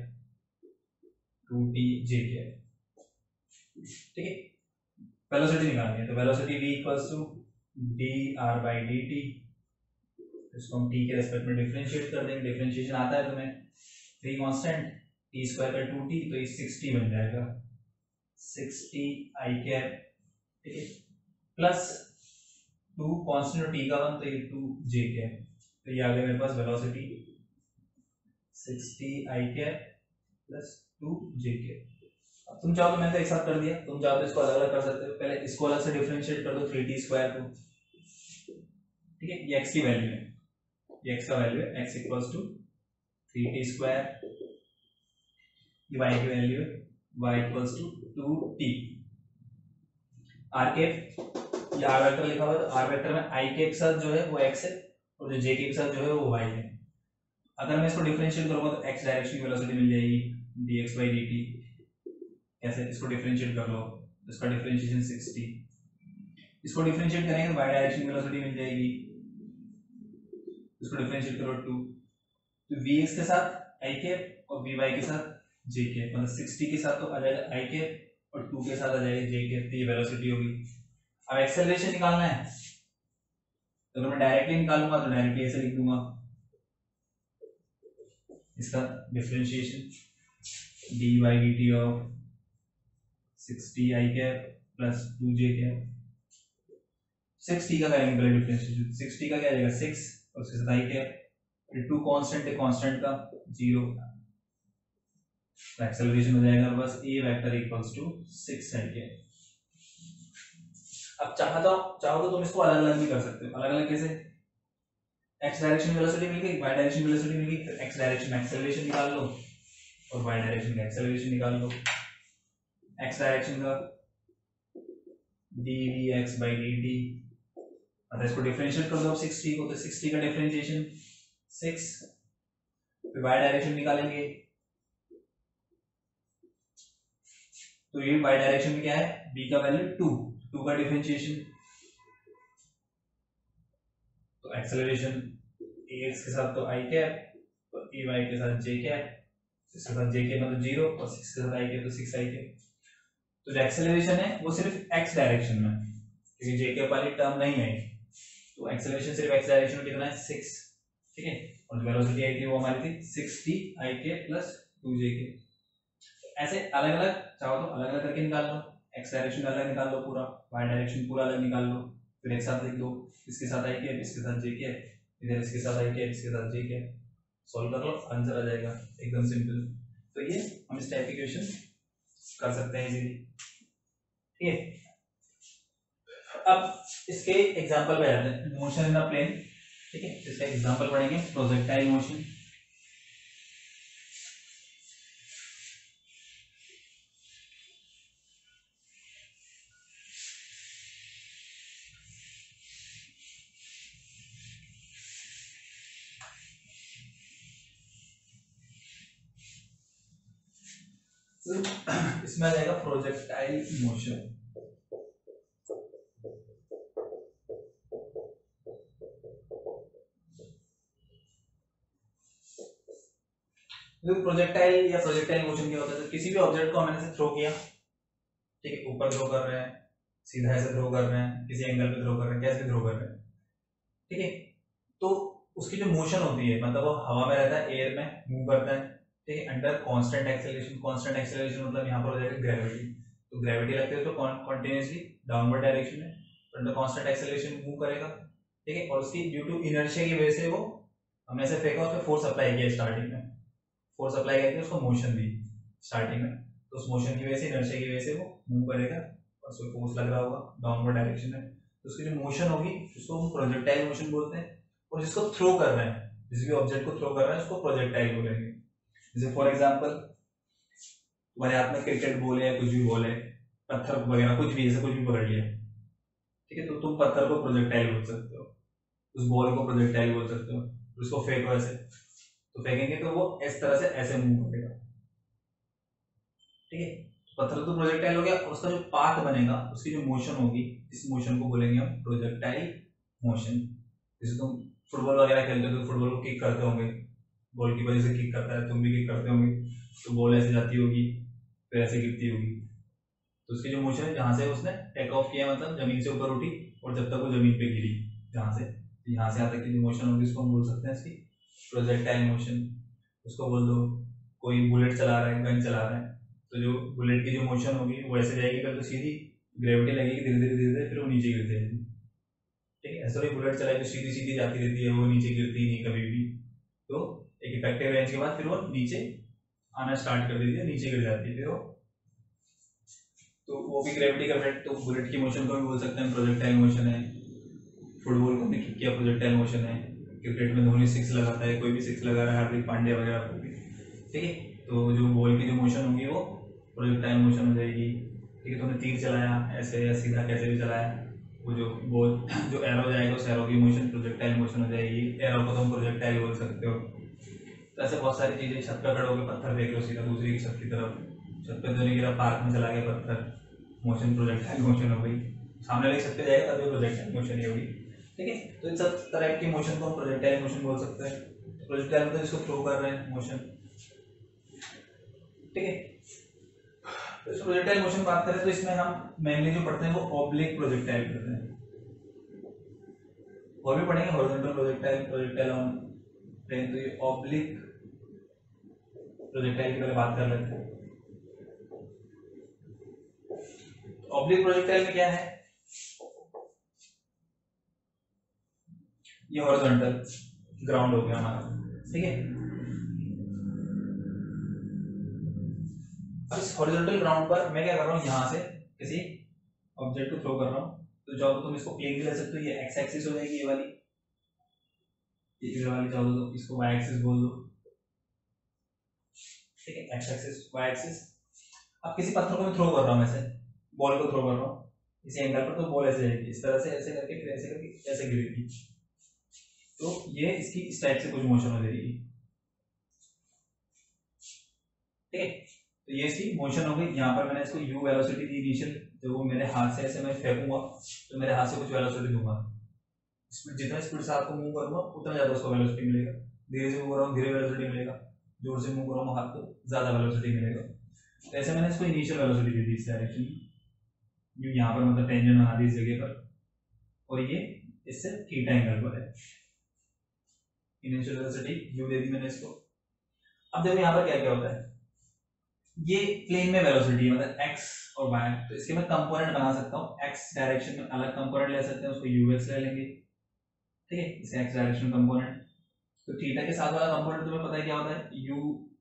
2t j cap, ठीक है। वेलोसिटी निकालनी है, तो velocity v equals to dr by dt, इसको हम t के रेस्पेक्ट में डिफरेंशिएट कर देंगे, डिफरेंशिएशन आता है तुम्हें, 3 कांस्टेंट t स्क्वायर का 2t, तो ये 60 बन जाएगा, 60 i कैप, ठीक है, प्लस 2 कांस्टेंट t का 1, तो ये 2 j कैप, तो ये आ गया मेरे पास velocity 60 i cap plus 2 j cap, अब तुम चाहो तो मैंने तो एक साथ कर दिया, तुम चाहो तो इसको अलग अलग कर सकते हो। पहले इसको अलग से डिफरेंशिएट कर दो 3t स्क्वायर को, ठीक है, ये x की वैल्यू है, ये x का वैल्यू है, x equals to 3t square, ये y की वैल्यू है, y equals to 2t। r cap, ये r वेक्टर लिखा हुआ है, तो r वेक्टर में i के साथ जो है वो x है और जो j के साथ जो है वो y है। अगर मैं इसको डिफरेंशिएट करूंगा तो x डायरेक्शन की वेलोसिटी मिल जाएगी dx by dt। कैसे, इसको डिफरेंशिएट कर लो, इसका डिफरेंशिएशन 60, इसको डिफरेंशिएट करेंगे तो y डायरेक्शन की वेलोसिटी मिल जाएगी, इसको डिफरेंशिएट करो 2, तो vx के साथ i कैप और vy के साथ j कैप, मतलब 60 के साथ तो आ जाएगा i कैप और 2 के साथ आ जाएगा j कैप, तो ये वेलोसिटी होगी। अब एक्सेलरेशन निकालना है, तो अगर मैं डायरेक्टली निकालूंगा तो डायरेक्टली ऐसे लिख दूंगा, इसका differentiation dy dt of 60 i cap plus 2j cap. 60 का करेंगे पहले डिफरेंशिएशन, 60 का क्या आ जाएगा 6 और उसके साथ i कैप, फिर 2 कांस्टेंट है, कांस्टेंट का 0, तो एक्सेलरेशन हो जाएगा बस a vector equals to 6 i cap. अब चाहो तो तुम इसको अलग अलग भी कर सकते हो। अलग अलग कैसे, x डायरेक्शन की वेलोसिटी मिल गई, y डायरेक्शन की वेलोसिटी मिल गई, फिर x डायरेक्शन में एक्सेलरेशन निकाल लो और y डायरेक्शन का एक्सेलरेशन निकाल लो। x डायरेक्शन का dvx by dt, मतलब इसको डिफरेंशिएट कर दो अब 60 को, तो 60 का डिफरेंशिएशन 6, फिर y डायरेक्शन निकालेंगे, तो ये y डायरेक्शन में क्या है, b का वैल्यू 2 का डिफरेंशिएशन, तो एक्सेलरेशन ax के साथ तो i कैप और ay के साथ j कैप, इसके साथ j कैप मतलब 0 और 6 के साथ i कैप तो 6 i कैप। तो जो एक्सेलरेशन है वो सिर्फ x डायरेक्शन में, क्योंकि j कैप वाली टर्म नहीं है, तो एक्सेलरेशन सिर्फ x डायरेक्शन में कितना है 6, ठीक है, और जो वेलोसिटी आई थी वो हमारी थी 6t i cap plus 2j cap. ऐसे अलग अलग चाहो तो अलग अलग करके निकाल लो, x डायरेक्शन अलग निकाल लो पूरा, y डायरेक्शन पूरा अलग निकाल लो, फिर एक साथ लिख दो, इसके साथ i कैप इसके साथ j कैप, इधर इसके साथ i कैप इसके साथ j कैप, सॉल्व कर लो आंसर आ जाएगा, एकदम सिंपल। तो ये हम इस टाइप की क्वेश्चन कर सकते हैं इजीली, ठीक है। अब इसके एग्जांपल पे आते हैं, मोशन इन अ प्लेन, ठीक है, इसका एग्जांपल पढ़ेंगे प्रोजेक्टाइल मोशन। इसमें आ जाएगा प्रोजेक्टाइल मोशन। प्रोजेक्टाइल या प्रोजेक्टाइल मोशन क्या होता है, तो किसी भी ऑब्जेक्ट को हमने ऐसे थ्रो किया, ठीक है, ऊपर थ्रो कर रहे हैं, सीधा ऐसे थ्रो कर रहे हैं, किसी एंगल पे थ्रो कर रहे हैं, कैसे थ्रो कर रहे हैं, ठीक है, तो उसकी जो मोशन होती है मतलब वो हवा में रहता है, एयर में मूव करता है, ठीक है, under constant acceleration. Constant acceleration मतलब यहाँ पर हो जाएगा ग्रेविटी, तो ग्रेविटी लगती है तो कॉन्टिन्यूसली डाउनवर्ड डायरेक्शन में, तो अंडर कांस्टेंट एक्सेलरेशन मूव करेगा, ठीक है, और उसकी ड्यू टू इनर्शिया की वजह से वो हमने ऐसे फेंका, उस पर फोर्स अप्लाई किया स्टार्टिंग में, फोर्स अप्लाई करके उसको मोशन दी स्टार्टिंग में, तो उस मोशन की वजह से इनर्शिया की वजह से वो मूव करेगा और उसको फोर्स लग रहा होगा डाउनवर्ड डायरेक्शन में, तो उसकी जो मोशन होगी उसको हम प्रोजेक्टाइल मोशन बोलते हैं। और जिसको थ्रो कर रहे हैं, जिस भी ऑब्जेक्ट को थ्रो कर रहे हैं उसको प्रोजेक्टाइल बोलेंगे। जैसे फॉर एग्जांपल तुम्हारे हाथ में क्रिकेट बॉल है, कुछ भी बॉल है, पत्थर वगैरह कुछ भी, जैसे कुछ भी पकड़ लिया, ठीक है, तो तुम पत्थर को प्रोजेक्टाइल बोल सकते हो, उस बॉल को प्रोजेक्टाइल बोल सकते हो, उसको फेंको ऐसे, तो फेंकेंगे तो वो इस तरह से ऐसे मूव करेगा, ठीक है, पत्थर तो प्रोजेक्टाइल हो गया, और उसका जो पाथ बनेगा, उसकी जो मोशन होगी, इस मोशन को बोलेंगे हम प्रोजेक्टाइल मोशन। जैसे तुम फुटबॉल वगैरह खेलते हो तो फुटबॉल को किक करते होंगे, बॉल की वजह से किक करता है, तुम भी किक करते होंगे, तो बॉल ऐसे जाती होगी फिर ऐसे गिरती होगी, तो उसकी जो मोशन है जहाँ से उसने टेक ऑफ किया मतलब जमीन से ऊपर उठी और जब तक वो जमीन पे गिरी, जहाँ से यहाँ तक की जो मोशन होगी उसको हम बोल सकते हैं इसकी प्रोजेक्टाइल मोशन। उसको बोल दो कोई बुलेट चला रहा है, गन चला रहा है, तो जो बुलेट की जो मोशन होगी वो ऐसे जाएगी, फिर तो सीधी ग्रेविटी लगेगी, धीरे धीरे धीरे धीरे फिर वो नीचे गिरती जाएगी, ठीक है, ऐसा कोई बुलेट चलाए तो सीधी सीधी जाती रहती है, वो नीचे गिरती नहीं कभी भी, तो एक इफेक्टिव रेंज के बाद फिर वो नीचे आना स्टार्ट कर देती है, नीचे गिर जाती है, फिर वो तो वो भी ग्रेविटी का इफेक्ट, तो बुलेट की मोशन को भी बोल सकते हैं प्रोजेक्टाइल मोशन है। फुटबॉल को भी किया प्रोजेक्टाइल मोशन है। क्रिकेट में धोनी 6 लगाता है, कोई भी 6 लगा रहा है, हार्दिक पांड्या वगैरह को भी, ठीक है। तो जो बॉल की जो मोशन होगी वो प्रोजेक्टाइल मोशन हो जाएगी, ठीक है। तुमने तीर चलाया ऐसे या सीधा कैसे भी चलाया, वो जो बॉल जो एरो जाएगा उस एरो की मोशन प्रोजेक्टाइल मोशन हो जाएगी। एरो को तुम प्रोजेक्टाइल बोल सकते हो। तो ऐसे बहुत सारी चीज़ें, छत पे खड़े होकर पत्थर फेंक लो सीधा दूसरी की छत की तरफ, छत पे तो नहीं गिरा, पार्क में चला गया पत्थर, मोशन प्रोजेक्टाइल मोशन हो गई। सामने वाली छत पे जाएगा तभी प्रोजेक्टाइल मोशन ही होगी, ठीक है। तो इन सब तरह की मोशन को हम प्रोजेक्टाइल मोशन बोल सकते हैं। प्रोजेक्टाइल मतलब जिसको थ्रो कर रहे हैं मोशन, ठीक है। तो इस प्रोजेक्टाइल मोशन बात करें तो इसमें हम मेनली जो पढ़ते हैं वो ऑब्लिक प्रोजेक्टाइल पढ़ते हैं, और भी पढ़ेंगे horizontal projectile, projectile on plane. तो ये ऑब्लिक प्रोजेक्टाइल की पहले बात कर लेते हैं। ऑब्लिक प्रोजेक्टाइल में क्या है, ये हॉरिजॉन्टल ग्राउंड हो गया हमारा, ठीक है। अब इस हॉरिजॉन्टल ग्राउंड पर मैं क्या कर रहा हूँ, यहाँ से किसी ऑब्जेक्ट को थ्रो कर रहा हूँ। तो चाहो तो तुम इसको प्लेन भी ले सकते हो, ये एक्स एक्सिस हो जाएगी ये वाली, ये वाली चाहो तो इसको वाई एक्सिस बोल दो, ठीक है। X axis Y axis. अब किसी पत्थर को मैं थ्रो कर रहा हूँ, ऐसे बॉल को थ्रो कर रहा हूँ इसी एंगल पर, तो बॉल ऐसे जाएगी इस तरह से, ऐसे करके फिर ऐसे करके ऐसे गिरेगी। तो ये इसकी इस टाइप से कुछ मोशन हो जाएगी, ठीक है। तो ये इसकी मोशन हो गई। यहाँ पर मैंने इसको u वेलोसिटी दी इनिशियल, जब वो मेरे हाथ से ऐसे मैं फेंकूंगा तो मेरे हाथ से कुछ वेलोसिटी दूंगा, इसमें जितना स्पीड से आपको मूव करूंगा उतना ज्यादा उसको वेलोसिटी मिलेगा। धीरे से मूव कर रहा हूँ धीरे वेलोसिटी मिलेगा, जोर से मूव कर रहा हूँ हाथ को ज्यादा वेलोसिटी मिलेगा। तो ऐसे मैंने इसको इनिशियल वेलोसिटी दी थी इस डायरेक्शन में, यहाँ पर मतलब टेंजेंट बना दी इस जगह पर, और ये इससे थीटा एंगल पर है। इनिशियल वेलोसिटी u दे दी मैंने इसको। अब देखो यहाँ पर क्या क्या होता है, ये प्लेन में वेलोसिटी मतलब x और y, तो इसके मैं कंपोनेंट बना सकता हूँ। x डायरेक्शन में अलग कंपोनेंट ले सकते हैं, उसको ux ले लेंगे, ठीक है। इसे x डायरेक्शन कंपोनेंट। तो थीटा के साथ वाला कंपोनेंट तुम्हें पता है क्या होता है, u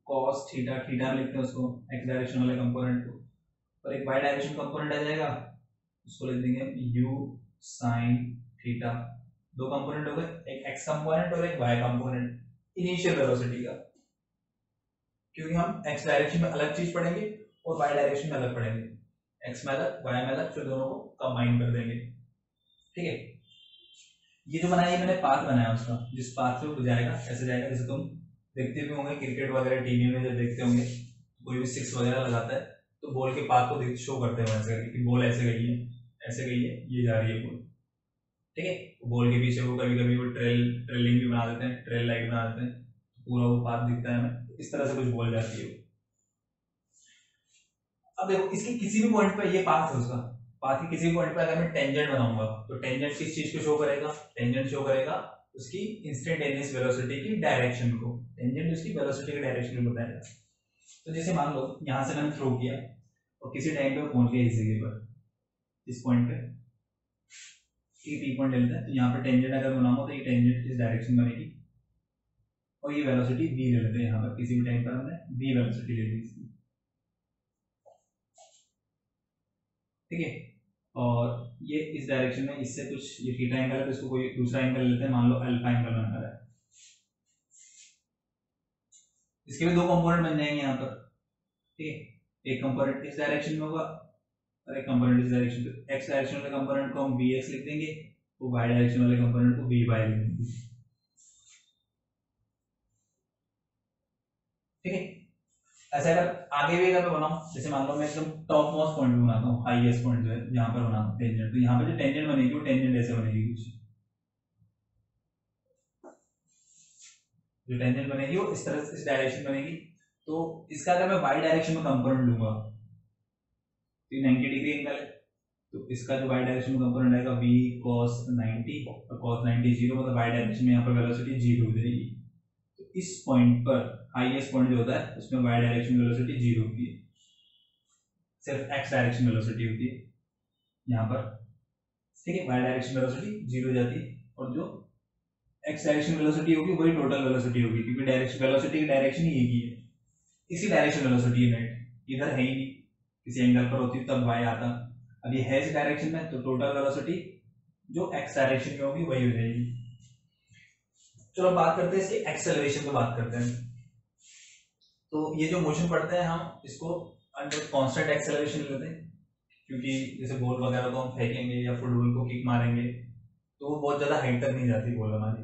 cos थीटा, थीटा में लिखते हैं उसको x डायरेक्शन वाले कंपोनेंट को, और एक y डायरेक्शन कंपोनेंट आ जाएगा, उसको लिख देंगे u sin थीटा। दो कंपोनेंट हो गए, एक x कंपोनेंट और एक y कंपोनेंट इनिशियल वेलोसिटी का, क्योंकि हम x डायरेक्शन में अलग चीज पढ़ेंगे और y डायरेक्शन में अलग पढ़ेंगे, x में अलग y में अलग, फिर दोनों को कंबाइन कर देंगे, ठीक है। ये जो बनाया मैंने पाथ बनाया उसका, जिस पाथ से वो जाएगा ऐसे जाएगा, जैसे तुम देखते भी होंगे क्रिकेट वगैरह टीवी में जब देखते होंगे कोई भी 6 वगैरह लगाता है तो बॉल के पाथ को शो करते हैं वैसे कि बॉल ऐसे गई है, ऐसे गई है, ये जा रही है बॉल, ठीक है। बॉल के पीछे वो कभी कभी वो ट्रेलिंग भी बना देते हैं, ट्रेल लाइट बना देते हैं, पूरा वो पाथ दिखता है हमें, इस तरह से कुछ बॉल जाती है। अब देखो इसके किसी भी पॉइंट पे ये पाथ है उसका, पाथ के किसी भी पॉइंट पे अगर मैं टेंजेंट बनाऊंगा तो टेंजेंट किस चीज को शो करेगा, टेंजेंट शो करेगा उसकी इंस्टेंटेनियस वेलोसिटी की डायरेक्शन को, टेंजेंट उसकी वेलोसिटी की डायरेक्शन को बताएगा। तो जैसे मान लो यहाँ से मैंने थ्रो किया और किसी टाइम पे पहुंच गया इस जगह पर, इस पॉइंट पे टी पॉइंट लेते हैं, तो यहाँ पे टेंजेंट अगर बनाऊंगा तो ये टेंजेंट इस डायरेक्शन बनेगी और ये वेलोसिटी v ले लेते हैं, यहाँ पर किसी भी टाइम पर हमने v वेलोसिटी ले ली इसकी, ठीक है। और ये इस डायरेक्शन में इससे कुछ ये थीटा एंगल है तो इसको कोई दूसरा एंगल लेते हैं, मान लो अल्फा एंगल बना रहा है, इसके भी दो कंपोनेंट बन जाएंगे यहाँ पर, ठीक है। एक कंपोनेंट इस डायरेक्शन में होगा और एक कंपोनेंट इस डायरेक्शन में। एक्स डायरेक्शन वाले कंपोनेंट को हम vx लिख देंगे, तो वाई डायरेक्शन वाले कंपोनेंट को vy लिख देंगे, ठीक है। ऐसे अगर आगे भी अगर मैं बनाऊं, जैसे मान लो मैं एकदम टॉप मोस्ट पॉइंट पे बनाता हूँ, हाईएस्ट पॉइंट जो है यहाँ पर बनाता हूँ टेंजेंट, तो यहाँ पे जो टेंजेंट बनेगी वो टेंजेंट ऐसे बनेगी, कुछ जो टेंजेंट बनेगी वो इस तरह से इस डायरेक्शन बनेगी। तो इसका अगर मैं वाई डायरेक्शन में कंपोनेंट लूंगा तो 90 डिग्री एंगल है, तो इसका जो वाई डायरेक्शन में कंपोनेंट आएगा v cos 90 और cos 90 जीरो, मतलब वाई डायरेक्शन में यहाँ पर वेलोसिटी जीरो हो जाएगी। तो इस पॉइंट पर हाईएस्ट पॉइंट जो होता है उसमें वाई डायरेक्शन वेलोसिटी जीरो होती है, सिर्फ एक्स डायरेक्शन वेलोसिटी होती है यहाँ पर, ठीक है। वाई डायरेक्शन वेलोसिटी जीरो हो जाती है और जो एक्स डायरेक्शन वेलोसिटी होगी वही टोटल वेलोसिटी होगी, क्योंकि डायरेक्शन वेलोसिटी की डायरेक्शन ही एक ही है, इसी डायरेक्शन वेलोसिटी है नेट, इधर है ही नहीं, किसी एंगल पर होती तब y आता। अब ये है इस डायरेक्शन में, तो टोटल वेलोसिटी जो x डायरेक्शन में होगी वही हो जाएगी। चलो बात करते हैं इसके एक्सेलरेशन की बात करते हैं। तो ये जो मोशन पढ़ते हैं हम इसको अंडर कांस्टेंट एक्सेलरेशन लेते हैं, क्योंकि जैसे बॉल वगैरह को हम फेंकेंगे या फुटबॉल को किक मारेंगे तो वो बहुत ज़्यादा हाइट तक नहीं जाती बॉल हमारी,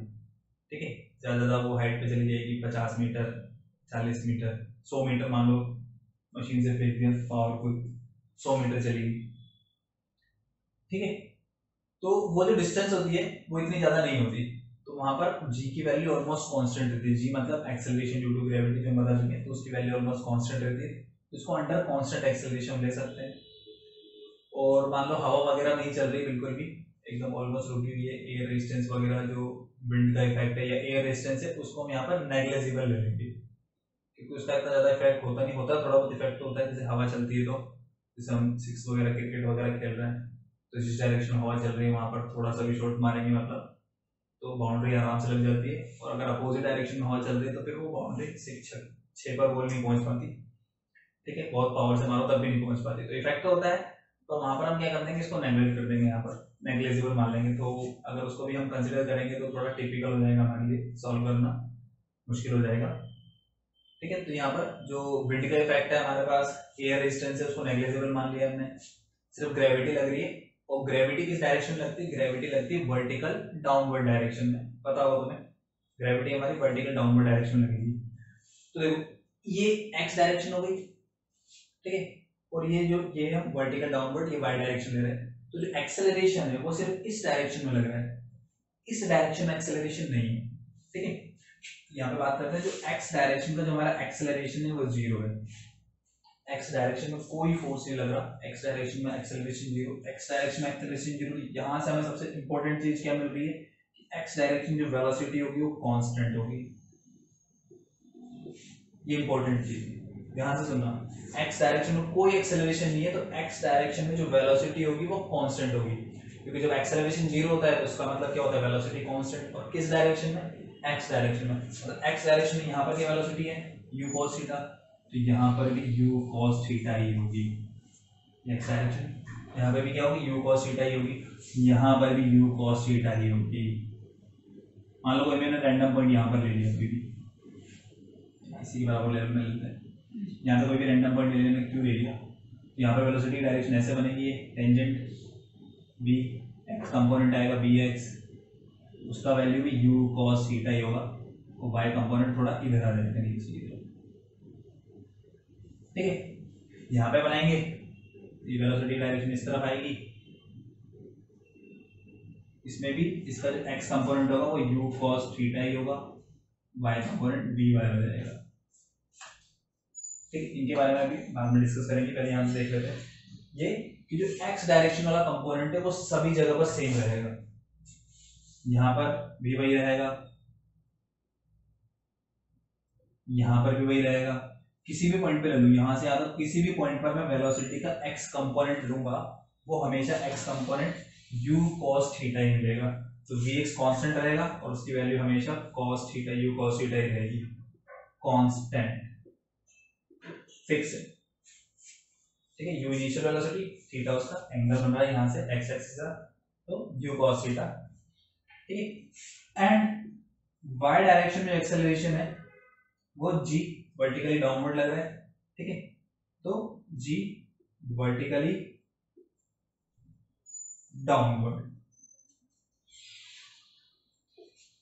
ठीक है। ज़्यादा वो हाइट पे चली जाएगी 50 मीटर, 40 मीटर, 100 मीटर मान लो मशीन से फेंक दिया पावरफुल 100 मीटर चलेगी, ठीक है। तो वो जो डिस्टेंस होती है वो इतनी ज़्यादा नहीं होती, तो वहां पर g की वैल्यू ऑलमोस्ट कांस्टेंट रहती है। g मतलब एक्सेलरेशन ड्यू टू ग्रेविटी जो बता चुके हैं, तो उसकी वैल्यू ऑलमोस्ट कांस्टेंट रहती है, तो इसको अंडर कांस्टेंट एक्सेलरेशन ले सकते हैं। और मान लो हवा वगैरह नहीं चल रही बिल्कुल भी, एकदम ऑलमोस्ट रुकी हुई है, एयर रेजिस्टेंस वगैरह जो विंड का इफेक्ट है या एयर रेजिस्टेंस है उसको हम यहाँ पर नेग्लिजिबल ले लेंगे, क्योंकि उसका इतना ज़्यादा इफेक्ट होता नहीं, होता थोड़ा बहुत इफेक्ट होता है जैसे हवा चलती है, तो जैसे हम सिक्स वगैरह क्रिकेट वगैरह खेल रहे हैं तो जिस डायरेक्शन में हवा चल रही है वहाँ पर थोड़ा सा भी शॉट मारेंगे मतलब तो बाउंड्री आराम से लग जाती है, और अगर अपोजिट डायरेक्शन में हवा चल रही है तो फिर वो बाउंड्री छः पर बॉल नहीं पहुंच पाती, ठीक है। बहुत पावर से मारो तब भी नहीं पहुंच पाती, तो इफेक्ट तो होता है। तो वहां पर हम क्या कर देंगे, इसको नेग्लेक्ट कर देंगे, यहाँ पर नेग्लिजिबल मान लेंगे। तो अगर उसको भी हम कंसिडर करेंगे तो थोड़ा टिपिकल हो जाएगा, हमारे लिए सॉल्व करना मुश्किल हो जाएगा, ठीक है। तो यहाँ पर जो विंड का इफेक्ट है हमारे पास, एयर रेजिस्टेंस है, उसको नेग्लिजिबल मान लिया हमने, सिर्फ ग्रेविटी लग रही है। और ग्रेविटी किस डायरेक्शन में लगती है, ग्रेविटी लगती है वर्टिकल डाउनवर्ड डायरेक्शन में, पता होगा तुम्हें ग्रेविटी हमारी वर्टिकल डाउनवर्ड डायरेक्शन में लगेगी। तो देखो ये एक्स डायरेक्शन हो गई, ठीक है, और ये हम वर्टिकल डाउनवर्ड ये वाई डायरेक्शन ले रहे हैं, तो जो एक्सेलरेशन है वो सिर्फ इस डायरेक्शन में लग रहा है, इस डायरेक्शन में एक्सेलरेशन नहीं है, ठीक है। यहाँ पे बात करते हैं जो एक्स डायरेक्शन का जो हमारा एक्सेलरेशन है वो जीरो है, एक्स डायरेक्शन में कोई फोर्स नहीं लग रहा, एक्स डायरेक्शन में एक्सेलरेशन जीरो, एक्स डायरेक्शन में एक्सेलरेशन जीरो। यहाँ से हमें सबसे इंपॉर्टेंट चीज क्या मिल रही है कि एक्स डायरेक्शन जो वेलोसिटी होगी वो कांस्टेंट होगी, ये इंपॉर्टेंट चीज है, ध्यान से सुनना। एक्स डायरेक्शन में कोई एक्सेलरेशन नहीं है, तो एक्स डायरेक्शन में जो वेलोसिटी होगी वो कांस्टेंट होगी, क्योंकि जब एक्सेलरेशन जीरो होता है तो उसका मतलब क्या होता है, वेलोसिटी कांस्टेंट। और किस डायरेक्शन में, एक्स डायरेक्शन में, मतलब एक्स डायरेक्शन में यहाँ पर क्या वेलोसिटी है, u cos थीटा, तो यहाँ पर भी u cos थीटा ही होगी, एक्स डायरेक्शन, यहाँ पर भी क्या होगी, u cos थीटा ही होगी, यहाँ पर भी u cos थीटा ही होगी। मान लो कोई मैंने रैंडम पॉइंट यहाँ पर ले लिया, कोई भी इसी के बराबर लेवल में लेते हैं, यहाँ पे कोई भी रैंडम पॉइंट ले लेने क्यों ले लिया, यहाँ पर वेलोसिटी डायरेक्शन ऐसे बनेगी, ये टेंजेंट v, एक्स कंपोनेंट आएगा vx, उसका वैल्यू भी u cos थीटा ही होगा, और y कंपोनेंट थोड़ा इधर आ जाएगा नीचे की तरफ, ठीक है। यहाँ पे बनाएंगे ये वेलोसिटी डायरेक्शन इस तरफ आएगी, इसमें भी इसका जो x कंपोनेंट होगा वो u cos थीटा ही होगा, y कंपोनेंट vy हो जाएगा, ठीक। इनके बारे में अभी बाद में डिस्कस करेंगे, पहले यहाँ से देख लेते हैं ये कि जो x डायरेक्शन वाला कंपोनेंट है वो सभी जगह पर सेम रहेगा, यहाँ पर भी वही रहेगा, यहाँ पर भी वही रहेगा, किसी भी पॉइंट पे ले लूँ, यहाँ से आता किसी भी पॉइंट पर मैं वेलोसिटी का x कंपोनेंट लूंगा वो हमेशा x component u cos theta ही मिलेगा, तो vx कांस्टेंट रहेगा और उसकी वैल्यू हमेशा cos theta u cos theta ही रहेगी, कांस्टेंट फिक्स है, ठीक है। u इनिशियल वेलोसिटी, थीटा उसका एंगल बन रहा है यहाँ से x एक्सिस का, तो u cos थीटा, ठीक है। एंड y डायरेक्शन में एक्सेलरेशन है वो g वर्टिकली डाउनवर्ड लग रहा है, ठीक है, तो g वर्टिकली डाउनवर्ड,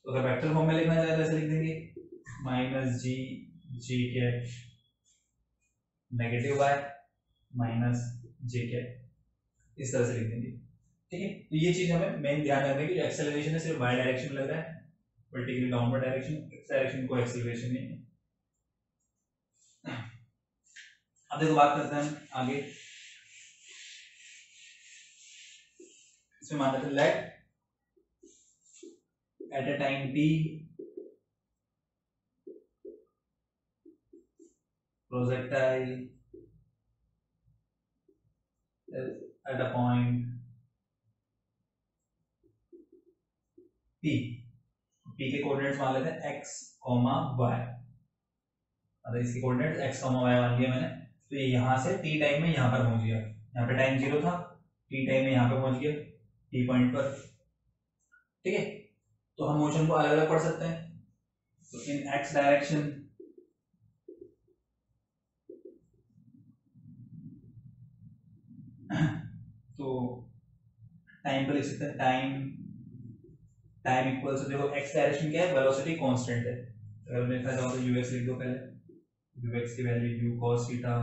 तो अगर वेक्टर फॉर्म में लिखना चाहे तो ऐसे लिख देंगे माइनस जी जी कैप नेगेटिव y माइनस जे कैप, इस तरह से लिख देंगे, ठीक है। तो ये चीज हमें मेन ध्यान रखने की, जो एक्सेलरेशन है सिर्फ y डायरेक्शन में लग रहा है, vertically downward direction, x direction को एक्सेलरेशन नहीं है। अब देखो बात करते हैं आगे, इसमें मान लेते हैं let at a time t projectile at a point p, p के कोऑर्डिनेट्स मान लेते हैं x, y, अगर इसके कोऑर्डिनेट्स x, y मान लिया मैंने, तो ये यहाँ से टी टाइम में यहाँ पर पहुंच गया, यहाँ पे टाइम 0 था, टी टाइम में यहाँ पे पहुंच गया टी पॉइंट पर। ठीक है, तो हम मोशन को अलग अलग पढ़ सकते हैं। तो इन एक्स डायरेक्शन तो टाइम को लिख सकते हैं, टाइम इक्वल्स, देखो एक्स डायरेक्शन क्या है, वेलोसिटी कांस्टेंट है। अगर मैं लिखना चाहूँ तो यूएक्स लिख दो पहले, यूएक्स की value U cos theta,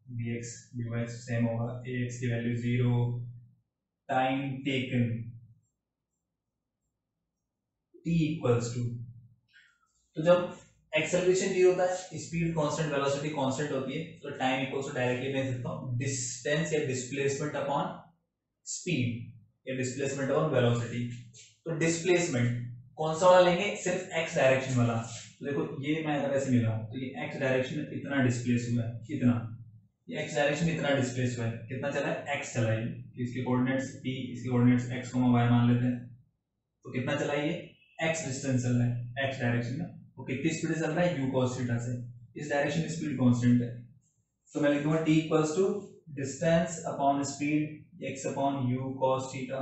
bx ux same होगा, ax की value 0, time taken t equals to, तो जब एक्सेलरेशन 0 होता है, स्पीड कांस्टेंट, वेलोसिटी कांस्टेंट होती है, तो टाइम इक्वल्स टू डायरेक्टली मैं लिख सकता हूं डिस्टेंस या डिस्प्लेसमेंट अपॉन स्पीड या डिस्प्लेसमेंट अपॉन वेलोसिटी। तो डिस्प्लेसमेंट कौन सा वाला लेंगे, सिर्फ एक्स डायरेक्शन वाला। तो देखो ये मैं अगर ऐसे मिला तो ये एक्स डायरेक्शन में इतना डिस्प्लेस हुआ है, कितना, ये एक्स डायरेक्शन में इतना डिस्प्लेस हुआ है, कितना चला है, एक्स चला है, इसके कोऑर्डिनेट्स p, इसके कोऑर्डिनेट्स x, y मान लेते हैं, तो कितना चला है, ये x डिस्टेंस चल रहा है x डायरेक्शन में, वो कितनी स्पीड से चल रहा है, u cos थीटा से, इस डायरेक्शन में स्पीड कांस्टेंट है, तो मैं लिख दूंगा t equals to distance upon speed x upon u cos theta.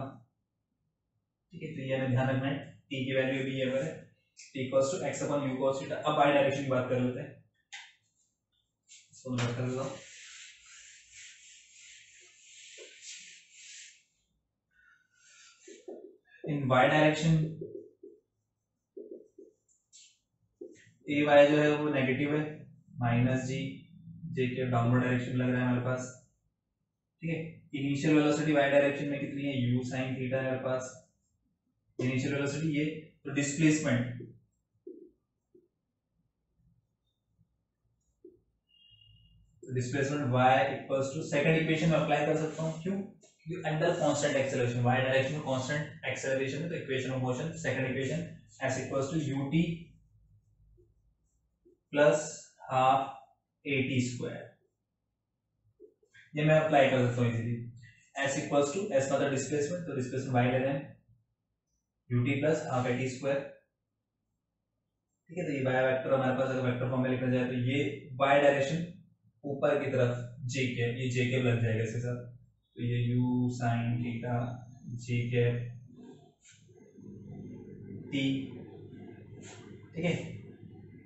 ठीक है, तो ये हमें ध्यान रखना है, t की वैल्यू भी है t equals to x upon u cos theta. अब y डायरेक्शन की बात कर लेते हैं, इसको नोट कर लेता हूं, इन y डायरेक्शन ए वाई जो है वो नेगेटिव है, माइनस जी, जे के डाउनवर्ड डायरेक्शन लग रहा है हमारे पास। ठीक है, इनिशियल वेलोसिटी वाई डायरेक्शन में कितनी है, यू साइन थीटा है हमारे पास, इनिशियल वेलोसिटी ये, तो displacement y equals to, second equation में अप्लाई कर सकता हूं, क्यों, क्योंकि under constant acceleration, y direction में कांस्टेंट एक्सेलरेशन है, तो equation of motion, second equation s equals to ut plus half at square, ये मैं अप्लाई कर सकता हूँ easily. s equals to, s मतलब डिस्प्लेसमेंट, तो डिस्प्लेसमेंट y ले रहे हैं ut plus half at square. ठीक है, तो ये y वेक्टर हमारे पास अगर वेक्टर फॉर्म में लिखा जाए तो ये y डायरेक्शन ऊपर की तरफ j कैप, ये j कैप लग जाएगा इसके साथ, तो ये u sin theta j cap t, ठीक है,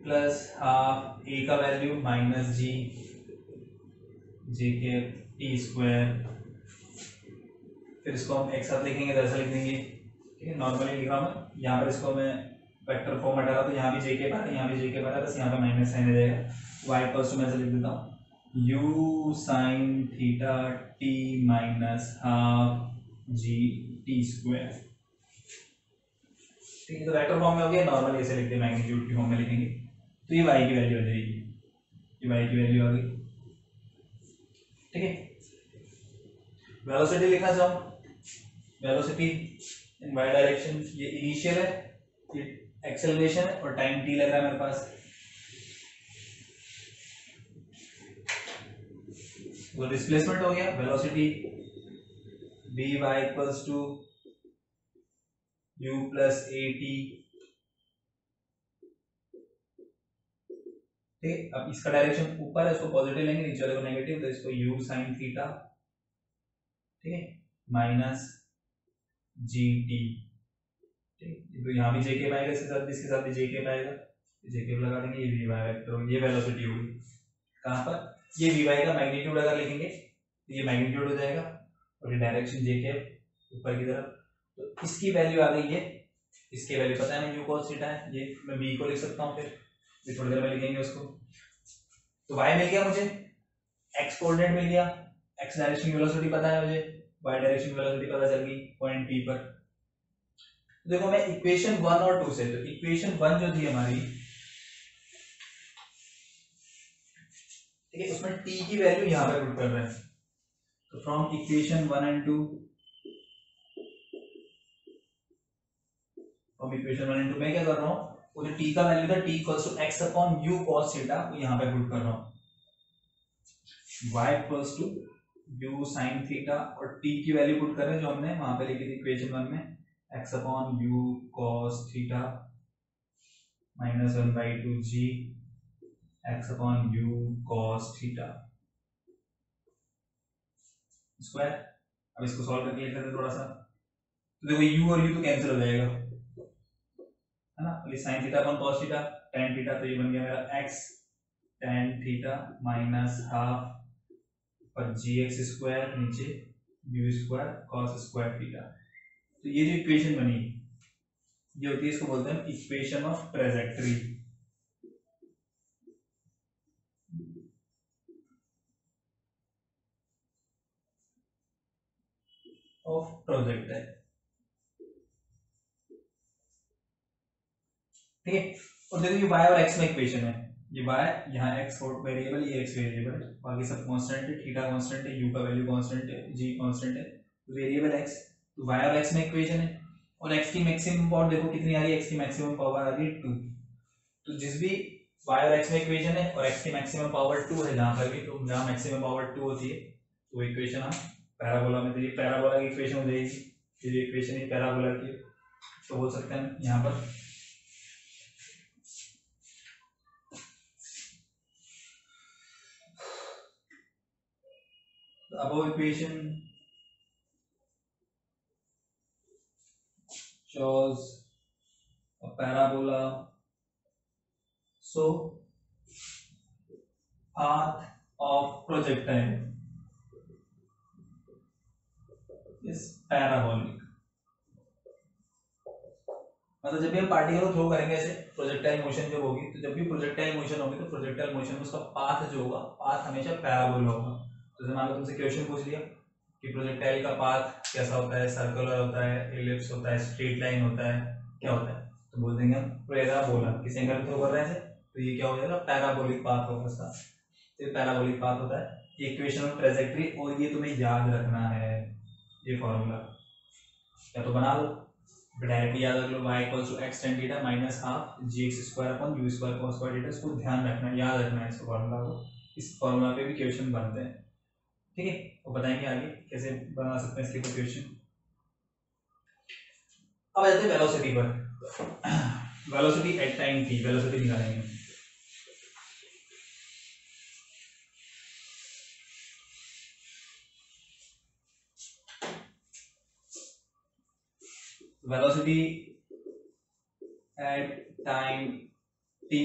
प्लस हाफ a का वैल्यू माइनस जी के टी स्क्वायर, फिर इसको हम एक साथ लिखेंगे तो ऐसा लिख देंगे। ठीक है, नॉर्मली लिखा मैं, यहाँ पर इसको मैं वेक्टर फॉर्म हटा रहा, तो यहाँ भी जे के बार, यहाँ भी जे के बार, बस यहाँ पे माइनस साइन आ जाएगा, y इक्वल्स टू मैं ऐसे लिख देता हूँ u sine theta t minus half G T square. ठीक है, तो वेक्टर फॉर्म में हो गया, नॉर्मली ऐसे लिखते हैं, मैग्नीट्यूड की फॉर्म में लिखेंगे, तो ये y की वैल्यू आ जाएगी, ये y की वैल्यू आ गई। ठीक है, वेलोसिटी लिखना चाहूँ, वेलोसिटी इन y डायरेक्शन, ये इनिशियल है, ये एक्सेलरेशन है, और टाइम t लग रहा है मेरे पास, वो डिस्प्लेसमेंट हो गया, velocity dy equals to u plus at। ठीक, अब इसका डायरेक्शन ऊपर है, इसको पॉजिटिव लेंगे, नीचे वाले को नेगेटिव, तो इसको u साइन थीटा, ठीक है, माइनस जी टी। ठीक, तो यहाँ भी जेके आएगा, इसके साथ भी, इसके साथ भी जेके आएगा, जेके लगा देंगे, ये वी वाई वेक्टर, ये वेलोसिटी होगी कहाँ पर, ये वी वाई का मैग्नीट्यूड अगर लिखेंगे तो ये मैग्नीट्यूड हो जाएगा, और ये डायरेक्शन जेके ऊपर की तरफ, तो इसकी वैल्यू आ गई है, इसकी वैल्यू पता है मैं u cos थीटा है, ये मैं v को लिख सकता हूँ, फिर थोड़ी देर में लिखेंगे उसको। तो y मिल गया मुझे, x कोऑर्डिनेट मिल गया, x डायरेक्शन की वेलोसिटी पता है मुझे, y डायरेक्शन की वेलोसिटी पता चल गई पॉइंट p पर। तो देखो मैं इक्वेशन 1 और 2 से, तो इक्वेशन 1 जो थी हमारी, ठीक है, उसमें t की वैल्यू यहाँ पे पुट कर रहे हैं, तो from equation 1 and 2, from equation 1 and 2 मैं क्या कर रहा हूँ, वो जो t का वैल्यू था, t equals to x upon u cos theta, वो यहाँ पे पुट कर रहा हूँ, y equals to u sin theta, और t की वैल्यू पुट कर रहे हैं जो हमने वहां पे लिखी थी इक्वेशन 1 में, x upon u cos theta minus 1/2 g x upon you cos theta square. अब इसको सॉल्व करके लिख लेते हैं थोड़ा सा, तो देखो u और u तो कैंसिल हो जाएगा, है ना। तो sign theta upon cos theta tan theta, तो ये बन गया मेरा x tan theta minus half और gx स्क्वायर नीचे u square cos square theta. तो ये जो इक्वेशन बनी ये होती है, इसको बोलते हैं equation of trajectory of projectile, ठीक है। और देखो ये y और x में इक्वेशन है, ये y यहाँ x वेरिएबल, ये x वेरिएबल है, बाकी सब कांस्टेंट है, थीटा कांस्टेंट है, u का वैल्यू कांस्टेंट है, g कांस्टेंट है, वेरिएबल x। तो y और x में इक्वेशन है, और x की मैक्सिमम पावर देखो कितनी आ रही है, x की मैक्सिमम पावर आ रही है 2। तो जिस भी y और x में इक्वेशन है और x की मैक्सिमम पावर 2 है जहां पर भी, तो जहां मैक्सिमम पावर 2 होती है तो इक्वेशन हम पैराबोला में, तो ये पैराबोला की इक्वेशन हो जाएगी। तो ये इक्वेशन है पैराबोला की, तो बोल सकते हैं यहाँ पर above equation shows a parabola, so path of projectile is parabolic। मतलब जब भी हम पार्टिकल को थ्रो करेंगे ऐसे, प्रोजेक्टाइल मोशन जब होगी, तो जब भी प्रोजेक्टाइल मोशन होगी तो प्रोजेक्टाइल मोशन में उसका पाथ जो होगा, पाथ हमेशा पैराबोला होगा। तो जैसे मान लो तुमसे क्वेश्चन पूछ लिया कि प्रोजेक्टाइल का पाथ कैसा होता है, सर्कुलर होता है, एलिप्स होता है, स्ट्रेट लाइन होता है, क्या होता है, तो बोल देंगे हम पैराबोला। किस एंगल थ्रो कर रहे हैं तो ये क्या हो जाएगा, पैराबोलिक पाथ होगा इसका। तो ये पैराबोलिक पाथ होता है इक्वेशन ऑफ ट्रेजेक्टरी। और ये तुम्हें याद रखना है, ये फॉर्मूला या तो बना लो डायरेक्टली याद रख लो, y equals to x tan theta minus half gx square upon u square cos square theta. इसको ध्यान रखना है, याद रखना है इस फॉर्मूला को, इस फॉर्मूला पे भी क्वेश्चन बनते हैं, ठीक है। वो बताएंगे आगे कैसे बना सकते हैं इसके क्वेश्चन। अब आ जाते हैं वेलोसिटी पर। Velocity at time t, velocity निकालेंगे। Velocity at time t,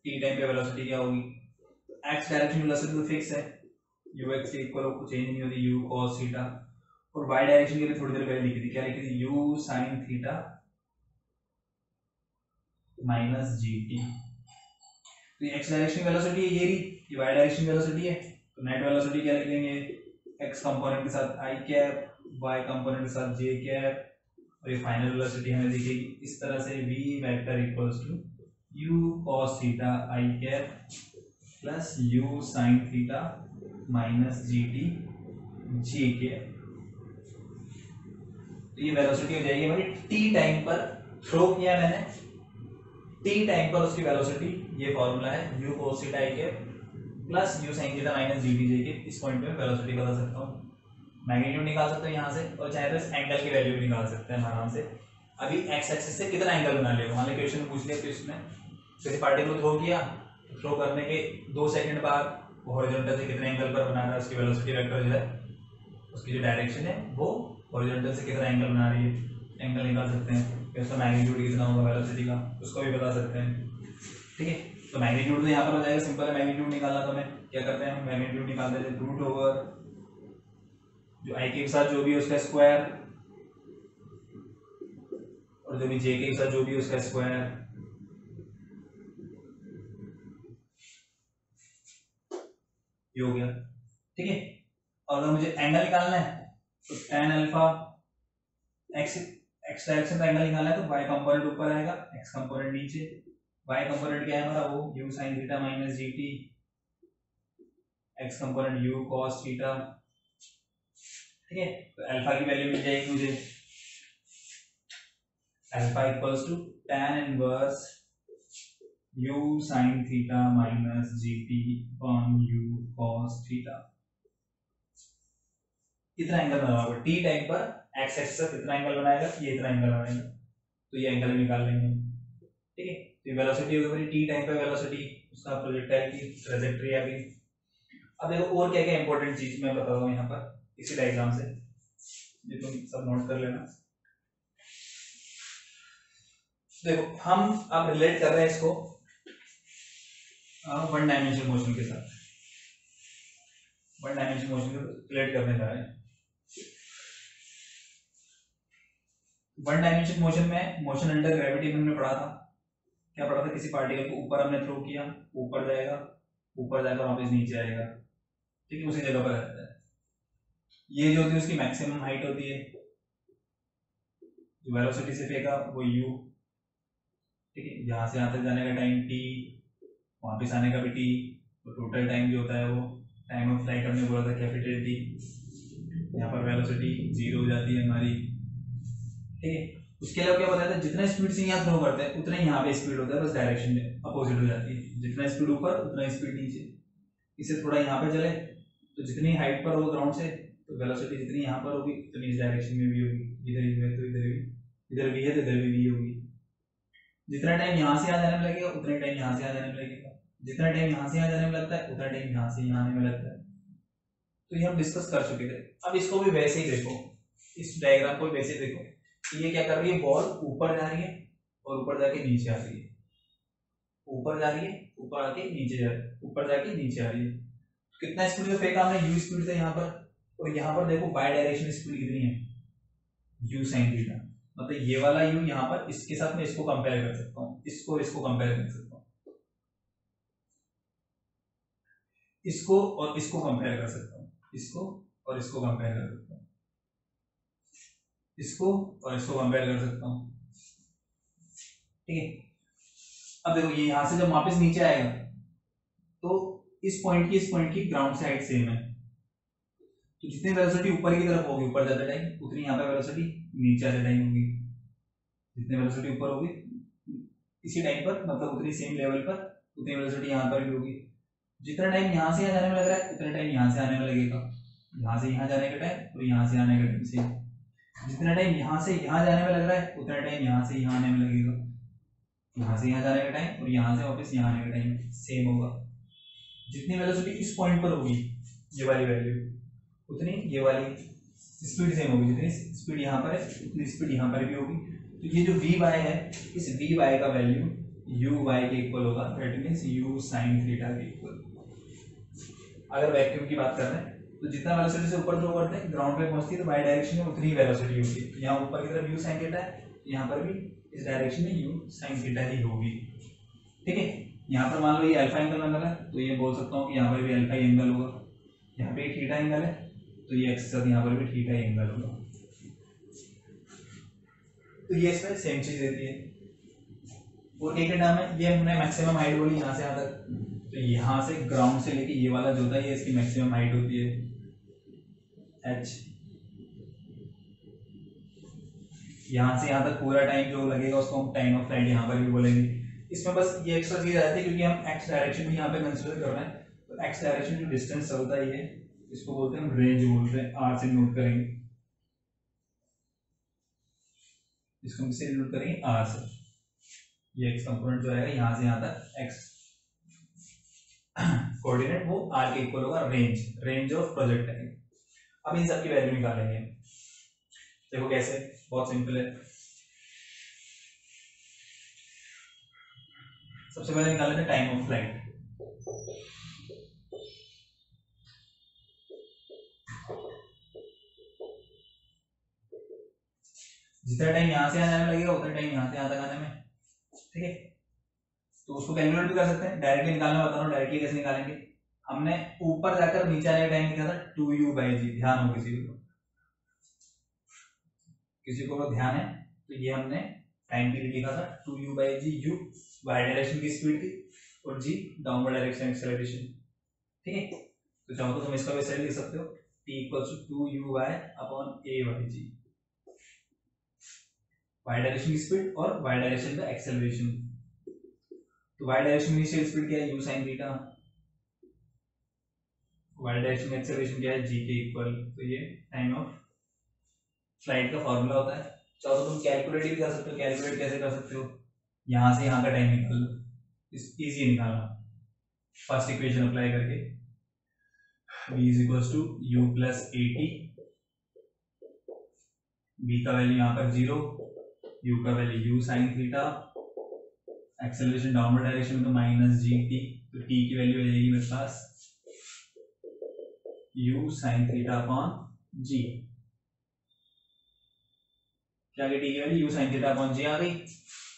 t time पे वेलोसिटी क्या होगी, x डायरेक्शन वेलोसिटी तो फिक्स है, ux के इक्वल हो, चेंज नहीं होती, u cos थीटा। और y डायरेक्शन के लिए थोड़ी देर पहले लिखी थी, क्या लिखी थी, u sin theta minus gt। तो ये x डायरेक्शन वेलोसिटी है, ये रही, ये y डायरेक्शन वेलोसिटी है। तो नेट वेलोसिटी क्या लिख देंगे, x कंपोनेंट के साथ i कैप, y कंपोनेंट के साथ j कैप, और ये फाइनल वेलोसिटी हमें दिखेगी इस तरह से, v vector equals to u cos theta i cap plus u sin theta minus gt j cap. तो ये वेलोसिटी हो जाएगी हमारी t टाइम पर, थ्रो किया मैंने t टाइम पर उसकी वेलोसिटी, ये फॉर्मूला है u cos theta i cap plus u sin theta minus gt j cap. इस पॉइंट पे वेलोसिटी बता सकता हूँ, मैग्नीट्यूड निकाल सकते हो यहाँ से, और चाहे तो इस एंगल की वैल्यू भी निकाल सकते हैं आराम से। अभी एक्स एक्सिस से कितना एंगल बना लिया, मान लो क्वेश्चन पूछ लिया तो इसमें किसी पार्टिकल को थ्रो किया, थ्रो करने के 2 सेकंड बाद हॉरिजॉन्टल से कितने एंगल पर बना रहा है, उसकी वेलोसिटी वेक्टर जो है, उसकी जो डायरेक्शन है वो हॉरिजॉन्टल से कितना एंगल बना रही है, एंगल निकाल सकते हैं। फिर उसका मैग्नीट्यूड कितना होगा वेलोसिटी का, उसको भी बता सकते हैं, ठीक है। तो मैग्नीट्यूड तो यहाँ पर हो जाएगा, सिंपल है मैग्नीट्यूड निकालना। तो हमें क्या करते हैं, हम मैग्नीट्यूड निकालते हैं रूट ओवर जो i के साथ जो भी है उसका स्क्वायर, और जो भी j के साथ जो भी है उसका स्क्वायर, ये हो गया, ठीक है। और अगर मुझे एंगल निकालना है तो tan अल्फा x डायरेक्शन का एंगल निकालना है तो y कंपोनेंट ऊपर आएगा, x कंपोनेंट नीचे। y कंपोनेंट क्या है हमारा, वो u sin theta minus gt, x component u cos theta, ठीक है। तो अल्फा की वैल्यू मिल जाएगी मुझे, alpha equals to tan inverse u sin theta minus gt upon u cos theta. कितना एंगल बना होगा t टाइम पर, x एक्सिस पर कितना एंगल बनाएगा, ये इतना एंगल बनाएगा, तो ये एंगल निकाल लेंगे, ठीक है। तो वेलोसिटी होगी t टाइम पर वेलोसिटी उसका प्रोजेक्टाइल की ट्रेजेक्टरी आ गई। अब देखो और क्या क्या इंपॉर्टेंट चीज मैं बता रहा हूँ यहाँ पर इसी डायग्राम से, ये तुम सब नोट कर लेना। देखो हम अब रिलेट कर रहे हैं इसको वन डायमेंशन मोशन के साथ, वन डायमेंशन मोशन को रिलेट करने जा रहे हैं। वन डायमेंशन मोशन में मोशन अंडर ग्रेविटी हमने पढ़ा था, क्या पढ़ा था, किसी पार्टिकल को ऊपर हमने थ्रो किया, ऊपर जाएगा, ऊपर जाकर वापस नीचे आएगा, ठीक है, उसी जगह पर रहता है। ये जो होती है उसकी मैक्सिमम हाइट होती है, जो वेलोसिटी से फेंका वो u, ठीक है, यहाँ से यहाँ तक जाने का टाइम t, वापस आने का भी t, तो टोटल टाइम जो होता है वो टाइम ऑफ फ्लाइट हमने बोला था कैपिटल T। यहाँ पर वेलोसिटी 0 हो जाती है हमारी, ठीक है। उसके अलावा क्या बताया था, जितना स्पीड से यहाँ थ्रो करते हैं उतना ही यहाँ पे स्पीड होता है, बस डायरेक्शन में अपोजिट हो जाती है, जितना स्पीड ऊपर उतना स्पीड नीचे। इसे थोड़ा यहाँ पे चले तो जितनी हाइट पर हो ग्राउंड से तो वेलोसिटी जितनी यहाँ पर होगी उतनी इस डायरेक्शन में भी होगी, इधर ही है तो इधर भी, इधर भी है तो इधर भी होगी। जितना टाइम यहाँ से यहाँ जाने में लगेगा उतना टाइम यहाँ से यहाँ जाने में लगेगा, जितना टाइम यहाँ से यहाँ जाने में लगता है उतना टाइम यहाँ से यहाँ आने में लगता है। तो ये हम डिस्कस कर चुके थे। अब इसको भी वैसे ही देखो, इस डायग्राम को भी वैसे ही देखो, ये क्या कर रही है, बॉल ऊपर जा रही है और ऊपर जाके नीचे आ रही है, ऊपर जा रही है, ऊपर आके नीचे जा रही है, ऊपर जाके नीचे आ रही है। कितना स्पीड में फेंका हमने, u स्पीड से यहाँ पर, और यहाँ पर देखो बाय डायरेक्शन स्पीड कितनी है, u sin थीटा, मतलब ये वाला u यहाँ पर इसके साथ में इसको कंपेयर कर सकता हूँ, इसको कंपेयर कर सकता हूँ, इसको और इसको कंपेयर कर सकता हूँ, इसको और इसको कंपेयर कर सकता हूँ, इसको और इसको कंपेयर कर सकता हूँ, ठीक है। अब देखो ये यहाँ से जब वापस नीचे आएगा तो इस पॉइंट की ग्राउंड से हाइट सेम है, तो जितनी वेलोसिटी ऊपर की तरफ होगी ऊपर जाते टाइम उतनी यहाँ पे वेलोसिटी नीचे आते टाइम होगी, जितनी वेलोसिटी ऊपर होगी इसी टाइम पर, मतलब उतनी सेम लेवल पर उतनी वेलोसिटी यहाँ पर भी होगी। जितना टाइम यहाँ से यहाँ जाने में लग रहा है उतना टाइम यहाँ से आने में लगेगा, यहाँ से यहाँ जाने का टाइम और यहाँ से आने का टाइम सेम। जितना टाइम यहाँ से यहाँ जाने में लग रहा है उतना टाइम यहाँ से यहाँ आने में लगेगा, यहाँ से यहाँ जाने का टाइम और यहाँ से वापस यहाँ आने का टाइम सेम होगा। जितनी वेलोसिटी इस पॉइंट पर होगी ये वाली वैल्यू उतनी ये वाली स्पीड सेम होगी, जितनी स्पीड यहाँ पर है उतनी स्पीड यहाँ पर भी होगी। तो ये जो वी वाई है, इस वी वाई का वैल्यू यू वाई के इक्वल होगा, that means you sine theta के इक्वल। अगर वैक्यूम की बात कर रहे हैं तो जितना वेलोसिटी से ऊपर थ्रो करते हैं ग्राउंड पे पहुंचती है तो बाई डायरेक्शन में उतनी वेलोसिटी होगी, यहाँ ऊपर की तरफ यू साइन थीटा है, यहाँ पर भी इस डायरेक्शन में यू साइन थीटा ही होगी, ठीक है। यहाँ पर मान लो ये अल्फा एंगल बना है तो ये बोल सकता हूँ कि यहाँ पर भी अल्फा एंगल होगा, यहाँ पे थीटा एंगल है तो ये एक्स के साथ यहाँ पर भी थीटा एंगल होगा। तो ये इसमें सेम चीज देती है। और एक नाम है, ये हमने मैक्सिमम हाइट बोली यहाँ से यहाँ तक, तो यहाँ से ग्राउंड से लेके ये वाला जो होता है ये इसकी मैक्सिमम हाइट होती है h। यहाँ से यहाँ तक पूरा टाइम जो लगेगा उसको हम टाइम ऑफ फ्लाइट यहाँ पर भी बोलेंगे। इसमें बस ये एक्स्ट्रा चीज आती है क्योंकि हम x डायरेक्शन भी यहाँ पे कंसिडर कर रहे हैं, तो x डायरेक्शन जो डिस्टेंस चलता है ये इसको बोलते हैं हम रेंज बोलते हैं, r से नोट करेंगे, इसको हम इसे नोट करेंगे r से। ये x कंपोनेंट जो आएगा यहाँ से यहाँ तक x कोऑर्डिनेट वो r के इक्वल होगा, रेंज ऑफ प्रोजेक्टाइल। अब इन सब की वैल्यू निकालेंगे, देखो कैसे, बहुत सिंपल है। सबसे पहले निकालेंगे टाइम ऑफ फ्लाइट। जितना टाइम यहाँ से आने में लगेगा उतना टाइम यहाँ से यहाँ तक आने में, ठीक है। तो उसको कैलकुलेट भी कर सकते हैं, डायरेक्टली निकालना बता रहा हूँ, डायरेक्टली कैसे निकालेंगे। हमने ऊपर जाकर नीचे आने का टाइम लिखा था 2u/g, ध्यान हो किसी को ध्यान है तो ये हमने टाइम पीरियड लिखा था 2u/g, u वाई डायरेक्शन की स्पीड थी और g डाउनवर्ड डायरेक्शन एक्सेलरेशन, ठीक है। तो चाहो तो तुम इसका वैसे लिख सकते हो t = 2u/a/g, वाई डायरेक्शन की स्पीड और वाई डायरेक्शन का एक्सेलरेशन। तो वाई डायरेक्शन इनिशियल स्पीड क्या है, u sin theta, Y direction का एक्सेलरेशन क्या है, g के इक्वल। तो ये टाइम ऑफ फ्लाइट का फॉर्मूला होता है। चाहो तो तुम कैलकुलेट भी कर सकते हो, कैलकुलेट कैसे कर सकते हो, यहाँ से यहाँ का टाइम निकाल लो, इजी निकालना। फर्स्ट इक्वेशन अप्लाई करके b is equals to u plus A T, b का वैल्यू यहाँ पर 0, u का value u sine theta, acceleration downward direction में तो माइनस जी टी, तो t की वैल्यू हो जाएगी मेरे पास u sine theta upon g। क्या आ गई t की value u sine theta upon g आ गई।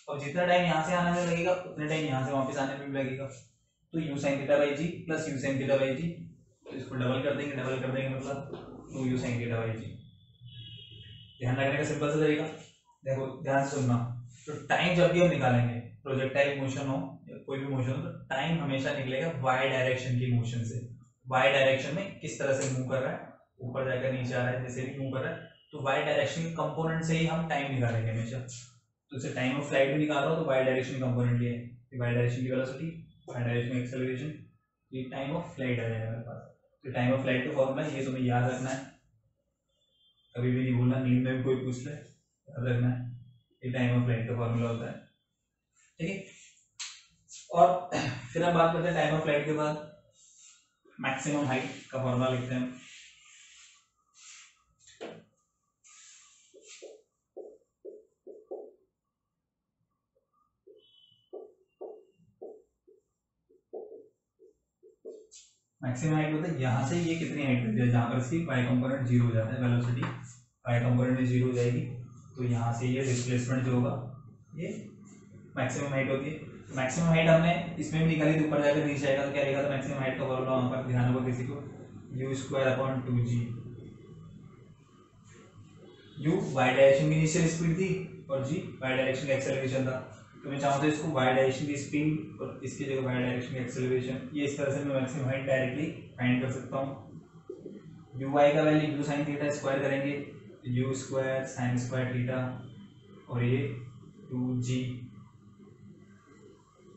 और जितना टाइम यहाँ से आने में लगेगा उतने टाइम यहाँ से वापस आने में भी लगेगा, तो u sine theta by G plus u sine theta by G, तो इसको डबल कर देंगे मतलब 2u साइन थीटा बाई जी। ध्यान रखने का सिंपल सा तरीका, देखो ध्यान से सुनना, तो टाइम जब भी हम निकालेंगे प्रोजेक्टाइल मोशन हो या कोई भी मोशन हो, तो टाइम हमेशा निकलेगा वाई डायरेक्शन की मोशन से। वाई डायरेक्शन में किस तरह से मूव कर रहा है, ऊपर जाकर नीचे आ रहा है, जैसे भी मूव कर रहा है, तो वाई डायरेक्शन के कंपोनेंट से ही हम टाइम निकालेंगे हमेशा। तो इसे टाइम ऑफ फ्लाइट भी निकाल रहा हो तो वाई डायरेक्शन कंपोनेंट ये है, वाई डायरेक्शन की वेलोसिटी, वाई डायरेक्शन एक्सेलरेशन, ये टाइम ऑफ फ्लाइट आ जाएगा मेरे पास। तो टाइम ऑफ फ्लाइट का फॉर्मूला ये तुम्हें याद रखना है, कभी भी नहीं भूलना, नींद में भी कोई पूछ ले याद रखना है, ये टाइम ऑफ फ्लाइट का फॉर्मूला होता है, ठीक है। और फिर हम बात करते हैं टाइम ऑफ फ्लाइट के बाद मैक्सिमम हाइट का फॉर्मूला लिखते हैं। मैक्सिमम हाइट होता है यहाँ से ये कितनी हाइट होती है, जहाँ पर इसकी y कंपोनेंट 0 हो जाता है, वेलोसिटी y कंपोनेंट में 0 हो जाएगी, तो यहाँ से ये डिस्प्लेसमेंट जो होगा ये मैक्सिमम हाइट होती है। मैक्सिमम हाइट हमने इसमें भी निकाली थी, ऊपर जाकर नीचे आएगा तो क्या लिखा था मैक्सिमम हाइट का फॉर्मूला, वहाँ पर ध्यान होगा किसी को, u square upon 2g। u y direction की इनिशियल स्पीड थी और g y डायरेक्शन का एक्सेलरेशन था, तो मैं चाहूँ तो इसको y डायरेक्शन की स्पीड और इसकी जगह y डायरेक्शन की एक्सेलरेशन, ये इस तरह से मैं मैक्सिमम हाइट डायरेक्टली फाइंड कर सकता हूँ। u y का value u sine theta square करेंगे, u square sine square theta, और ये 2g,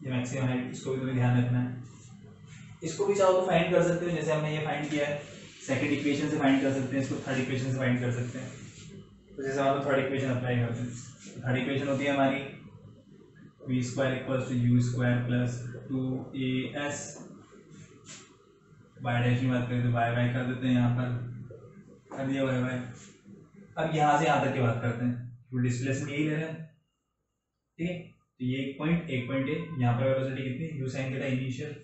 ये मैक्सिमम हाइट, इसको भी तुम्हें ध्यान रखना है। इसको भी चाहो तो फाइंड कर सकते हो, जैसे हमने ये फाइंड किया है, सेकंड इक्वेशन से फाइंड कर सकते हैं, इसको थर्ड इक्वेशन से फाइंड कर सकते हैं। तो जैसे हम थर्ड इक्वेशन अप्लाई करते हैं, थर्ड इक्वेशन होती है हमारी v square equals to u square plus 2as, y dash की बात करें तो y y कर देते हैं, यहाँ पर कर दिया y y। अब यहाँ से यहाँ तक की बात करते हैं, तो डिस्प्लेसमेंट यही ले रहे हैं, ठीक है। तो ये एक पॉइंट ए, यहाँ पर वेलोसिटी कितनी u साइन थीटा इनिशियल,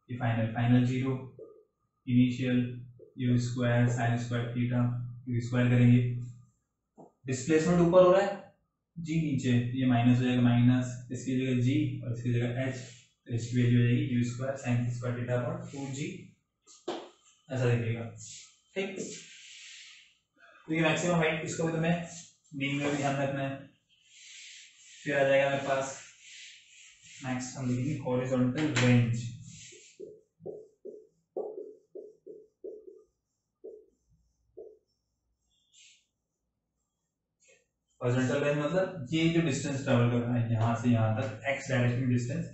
ये final 0, initial u square sine square theta, u square करेंगे, डिस्प्लेसमेंट ऊपर हो रहा है, g नीचे, ये माइनस हो जाएगा, माइनस इसकी जगह g और इसकी जगह h, तो इसकी वैल्यू हो जाएगी u square sine square theta upon 2g, ऐसा देखिएगा, ठीक। तो ये मैक्सिमम हाइट, इसको भी तुम्हें नींद में भी ध्यान रखना है। फिर आ जाएगा मेरे पास नेक्स्ट हम लिखेंगे हॉरिजॉन्टल रेंज। हॉरिजॉन्टल रेंज मतलब ये जो डिस्टेंस ट्रेवल कर रहा है यहाँ से यहाँ तक x डायरेक्शन की डिस्टेंस,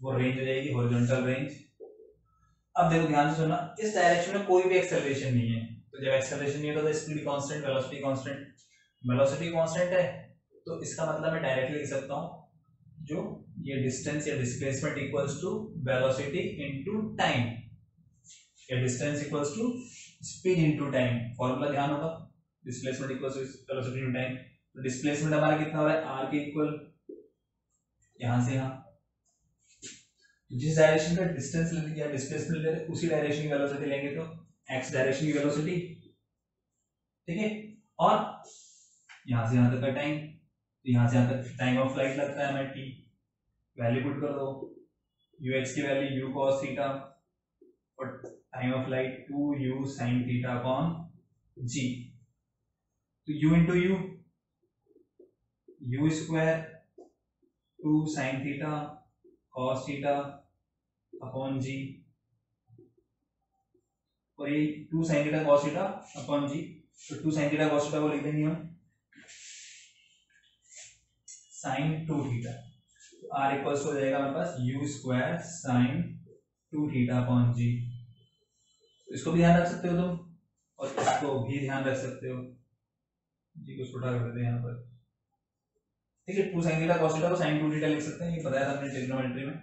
वो रेंज हो जाएगी हॉरिजॉन्टल रेंज। अब देखो ध्यान से सुनना, इस डायरेक्शन में कोई भी एक्सेलरेशन नहीं है, तो जब एक्सेलरेशन नहीं होता तो speed constant, velocity constant, velocity constant है, तो इसका मतलब मैं डायरेक्टली लिख सकता हूँ जो ये डिस्टेंस या displacement equals to velocity into time, या distance equals to speed into time, formula ध्यान होगा, displacement equals to velocity into time. तो डिस्प्लेसमेंट हमारा कितना हो रहा है, r के इक्वल, यहां से यहां, जिस डायरेक्शन का डिस्टेंस लेते हैं डिस्प्लेसमेंट लेते हैं उसी डायरेक्शन की वेलोसिटी लेंगे, तो x डायरेक्शन की वेलोसिटी, ठीक है। और यहां से यहां तक का टाइम, तो यहां से यहां तक टाइम ऑफ फ्लाइट लगता है हमें t, वैल्यू पुट कर दो, ux की वैल्यू u cos थीटा और time of flight 2u sin theta upon g, तो u into u square 2 sin theta cos theta upon g, और ये 2 sin theta cos theta upon g, तो 2 sin theta cos theta को लिख देंगे हम sin 2 theta, r equals हो जाएगा हमारे पास u square sin 2 theta upon g। इसको भी ध्यान रख सकते हो तुम, और इसको भी ध्यान रख सकते हो, जी को छोटा कर देते हैं यहाँ पर, ठीक है। 2 sin थीटा cos थीटा को sin 2 थीटा लिख सकते हैं, ये बताया था हमने ट्रिग्नोमेट्री में।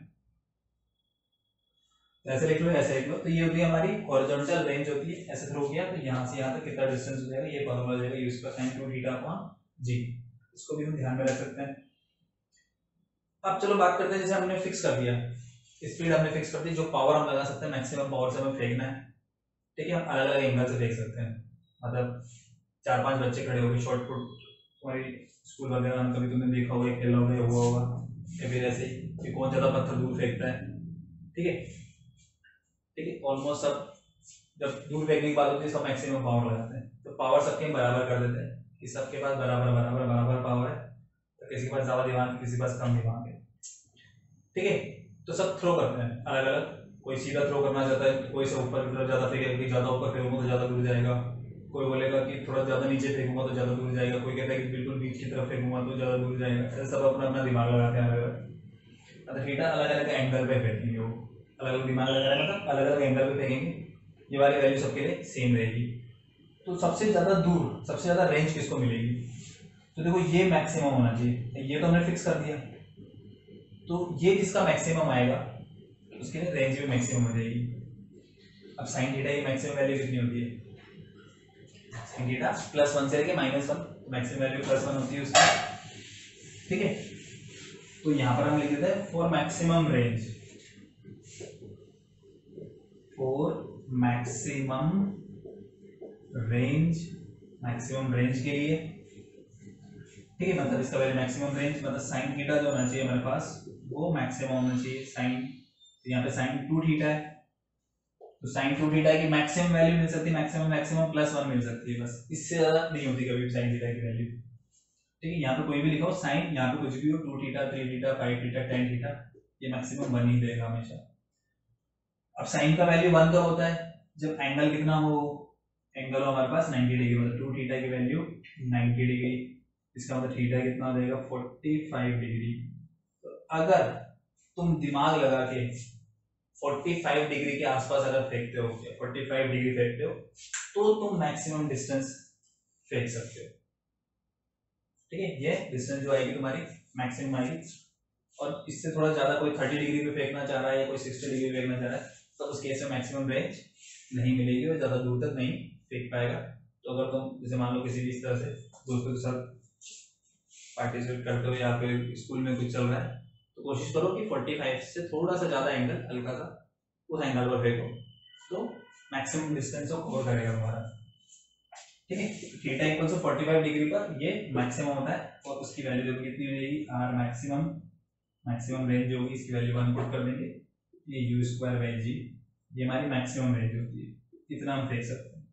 ऐसे लिख लो, ऐसे लिख लो। तो ये होती है हमारी हॉरिजॉन्टल रेंज होती है, ऐसे थ्रो किया तो यहाँ से यहाँ तक कितना डिस्टेंस हो जाएगा, ये फॉर्मूला हो जाएगा u square sin 2 theta upon g। इसको भी हम ध्यान में रख सकते हैं। अब चलो बात करते हैं, जैसे हमने फिक्स कर दिया स्पीड, हमने फिक्स कर दी, जो पावर हम लगा सकते हैं मैक्सिमम पावर से हमें फेंकना है, ठीक है। हम अलग अलग एंगल से फेंक सकते हैं, मतलब 4-5 बच्चे खड़े हो गए शॉर्ट पुट, तुम्हारी स्कूल वगैरह में कभी तुमने देखा होगा, खेला होगा, हुआ होगा, या फिर ऐसे ही कि कौन ज्यादा पत्थर दूर फेंकता है, ठीक है। ठीक है, ऑलमोस्ट सब जब दूर फेंकने की बात होती है सब मैक्सिमम पावर लगाते हैं, तो पावर सबके बराबर कर देते हैं कि सबके पास बराबर बराबर बराबर पावर है, तो किसी के पास ज्यादा दिमाग, किसी के पास कम दिमाग है, ठीक है। तो सब थ्रो करते हैं अलग अलग, कोई सीधा थ्रो करना चाहता है, कोई से ऊपर की तरफ ज्यादा फेंकेगा कि ज्यादा ऊपर फेंकूंगा तो ज्यादा दूर जाएगा, कोई बोलेगा कि थोड़ा ज्यादा नीचे फेंकूंगा तो ज्यादा दूर जाएगा, कोई कहता है कि बिल्कुल बीच की तरफ फेंकूंगा तो ज्यादा दूर जाएगा। ऐसे सब अपना अपना दिमाग लगाते हैं अलग अलग, मतलब थीटा अलग अलग एंगल पे फेंकेंगे, वो अलग अलग दिमाग लगा रहे हैं, मतलब अलग अलग एंगल पे फेंकेंगे, ये वाली वैल्यू सबके लिए सेम रहेगी। तो सबसे ज्यादा दूर, सबसे ज्यादा रेंज किसको मिलेगी, तो देखो ये मैक्सिमम होना चाहिए, ये तो हमने फिक्स कर दिया, तो ये जिसका मैक्सिमम आएगा उसके लिए रेंज भी मैक्सिमम हो जाएगी। अब साइन थीटा की मैक्सिमम वैल्यू कितनी होती है, साइन थीटा +1 से लेके -1, मैक्सिमम वैल्यू +1 होती है उसकी, ठीक है। तो यहां पर हम लिख देते हैं for maximum range, for maximum range, maximum range के लिए, ठीक है। मतलब इसका वैल्यू मैक्सिमम रेंज, मतलब साइन थीटा जो होना चाहिए हमारे पास वो मैक्सिमम होना चाहिए साइन, तो यहाँ पे साइन 2 थीटा है, तो साइन 2 थीटा की मैक्सिमम वैल्यू मिल सकती है, मैक्सिमम मैक्सिमम +1 मिल सकती है, बस इससे ज्यादा नहीं होती कभी साइन थीटा की वैल्यू, ठीक है। यहाँ पे कोई भी लिखा हो साइन, यहाँ पे कुछ भी हो, 2 थीटा 3 थीटा 5 थीटा 10 थीटा, ये मैक्सिमम 1 ही देगा हमेशा। अब साइन का वैल्यू 1 कब होता है, जब एंगल कितना हो, एंगल हो हमारे पास 90 डिग्री, मतलब 2 थीटा की वैल्यू 90 डिग्री, इसका मतलब थीटा कितना हो जाएगा 45 डिग्री। तो अगर तुम दिमाग लगा के 45 डिग्री के आसपास अगर फेंकते हो, 45 डिग्री फेंकते हो, तो तुम मैक्सिमम डिस्टेंस फेंक सकते हो, ठीक है। ये डिस्टेंस जो आएगी तुम्हारी मैक्सिमम आएगी, और इससे थोड़ा ज्यादा कोई 30 डिग्री पे फेंकना चाह रहा है या कोई 60 डिग्री पे फेंकना चाह रहा है, तो उस केस में मैक्सिमम रेंज नहीं मिलेगी, और ज्यादा दूर तक नहीं फेंक पाएगा। तो अगर तुम जैसे मान लो किसी भी इस तरह से दोस्तों के साथ पार्टिसिपेट करते हो या फिर स्कूल में कुछ चल रहा है, तो कोशिश करो कि 45 से थोड़ा सा ज्यादा एंगल, हल्का सा उस एंगल पर फेंको, तो मैक्सिमम डिस्टेंस को कवर करेगा तुम्हारा, ठीक है। थीटा इक्वल टू 45 डिग्री पर ये मैक्सिमम होता है, और उसकी वैल्यू देखो कितनी हो जाएगी, आर मैक्सिमम, मैक्सिमम रेंज जो होगी इसकी वैल्यू 1 पुट कर देंगे, ये u स्क्वायर बाई जी, ये हमारी मैक्सिमम रेंज होती है, इतना हम फेंक सकते हैं।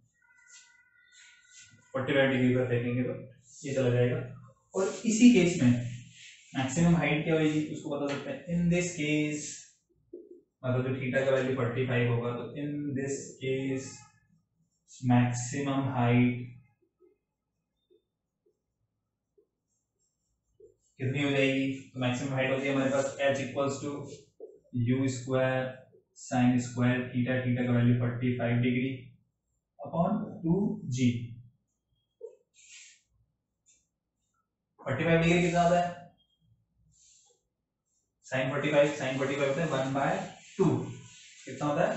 45 डिग्री पर फेंकेंगे तो ये चला जाएगा। और इसी केस में मैक्सिमम हाइट क्या होगी उसको बता सकते हैं, इन दिस केस, मतलब जो थीटा का वैल्यू 45 होगा, तो in this case maximum height कितनी हो जाएगी, तो मैक्सिमम हाइट होती है हमारे पास h equals to u square sine square theta, theta का value 45 degree upon 2g। 45 degree कितना होता है, साइन 45 होता है 1/2, कितना होता है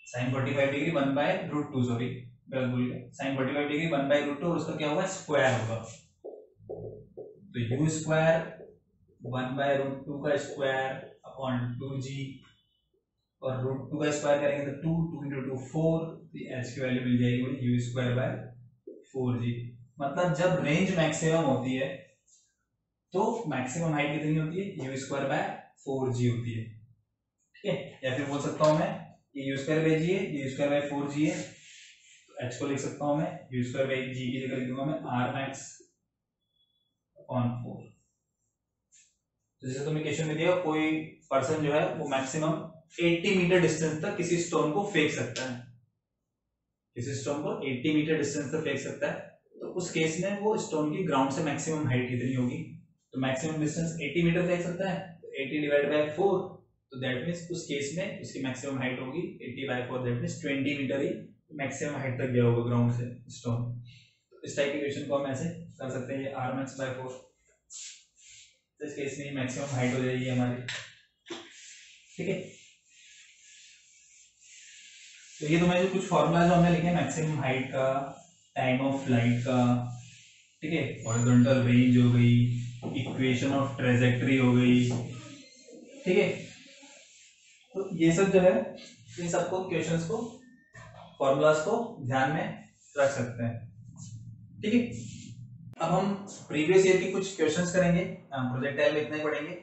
साइन 45 डिग्री 1/√2, सॉरी गलत भूल गया, साइन 45 डिग्री 1/√2, और उसका क्या होगा स्क्वायर होगा, तो u स्क्वायर 1/√2 का स्क्वायर अपॉन 2g, और √2 का स्क्वायर करेंगे तो 2 into 2 4, तो h की वैल्यू मिल जाएगी u स्क्वायर बाय 4g। मतलब जब रेंज मैक्सिमम होती है तो मैक्सिमम हाइट कितनी होती है, u स्क्वायर बाय 4g होती है, ठीक है। या फिर बोल सकता हूं मैं ये u स्क्वायर बाय g है, ये u स्क्वायर बाय 4g है, तो h को लिख सकता हूं मैं u स्क्वायर बाय g की जगह लिख दूंगा मैं r max अपॉन 4। तो जैसे तुमने क्वेश्चन में दिया, कोई पर्सन जो है वो मैक्सिमम 80 मीटर डिस्टेंस तक किसी स्टोन को फेंक सकता है, किसी स्टोन को 80 मीटर डिस्टेंस तक फेंक सकता है, तो उस केस में वो स्टोन की ग्राउंड से मैक्सिमम हाइट कितनी होगी, तो मैक्सिमम डिस्टेंस 80 मीटर फेंक सकता है, तो 80 डिवाइड बाय 4, तो दैट मींस उस केस में उसकी मैक्सिमम हाइट होगी 80 बाय 4, दैट मींस 20 मीटर ही मैक्सिमम हाइट तक गया होगा ग्राउंड से स्टोन। तो इस टाइप के क्वेश्चन को हम ऐसे कर सकते हैं, ये r max बाय 4, तो इस केस में मैक्सिमम हाइट हो जाएगी हमारी, ठीक है। तो ये तुम्हें जो कुछ फॉर्मूला जो हमने लिखे मैक्सिमम हाइट का, टाइम ऑफ फ्लाइट का, ठीक है, हॉरिजॉन्टल रेंज हो गई, इक्वेशन ऑफ ट्रेजेक्टरी हो गई, ठीक है। तो ये सब जो है इन सबको क्वेश्चंस को, फॉर्मूलाज को ध्यान में रख सकते हैं, ठीक है। अब हम प्रीवियस ईयर के कुछ क्वेश्चंस करेंगे, प्रोजेक्टाइल में इतना ही पढ़ेंगे,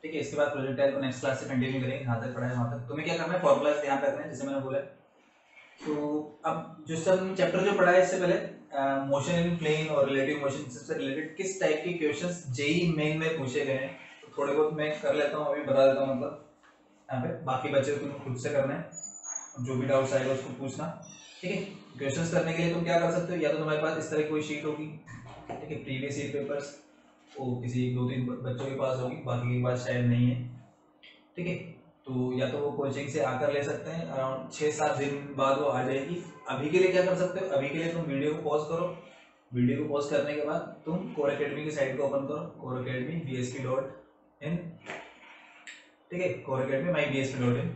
ठीक है। इसके बाद प्रोजेक्टाइल को नेक्स्ट क्लास से कंटिन्यू करेंगे, जहाँ तक पढ़ा है वहाँ तक। तुम्हें क्या करना है, फॉर्मूलाज ध्यान रखना है, जैसे मैंने बोला। तो अब जो सब चैप्टर जो पढ़ा है इससे पहले, मोशन इन प्लेन और रिलेटिव मोशन से रिलेटेड किस टाइप के क्वेश्चंस जेईई मेन में पूछे गए हैं, तो थोड़े बहुत मैं कर लेता हूँ, अभी बता देता हूँ। मतलब यहाँ पे बाकी बच्चे तुम्हें खुद से करना है, जो भी डाउट्स आएगा उसको पूछना, ठीक है। क्वेश्चंस करने के लिए तुम क्या कर सकते हो, या तो तुम्हारे पास इस तरह की कोई शीट होगी, ठीक है, प्रीवियस ईयर पेपर्स, वो किसी 2-3 बच्चों के पास होगी, बाकी के पास शायद नहीं है, ठीक है। तो या तो वो कोचिंग से आकर ले सकते हैं, अराउंड 6-7 दिन बाद वो आ जाएगी। अभी के लिए क्या कर सकते हो, अभी के लिए तुम वीडियो को पॉज करो, वीडियो को पॉज करने के बाद तुम कोर एकेडमी की साइट को ओपन करो, कोर एकेडमी bsp.in, ठीक है, कोर एकेडमी mybsp.in,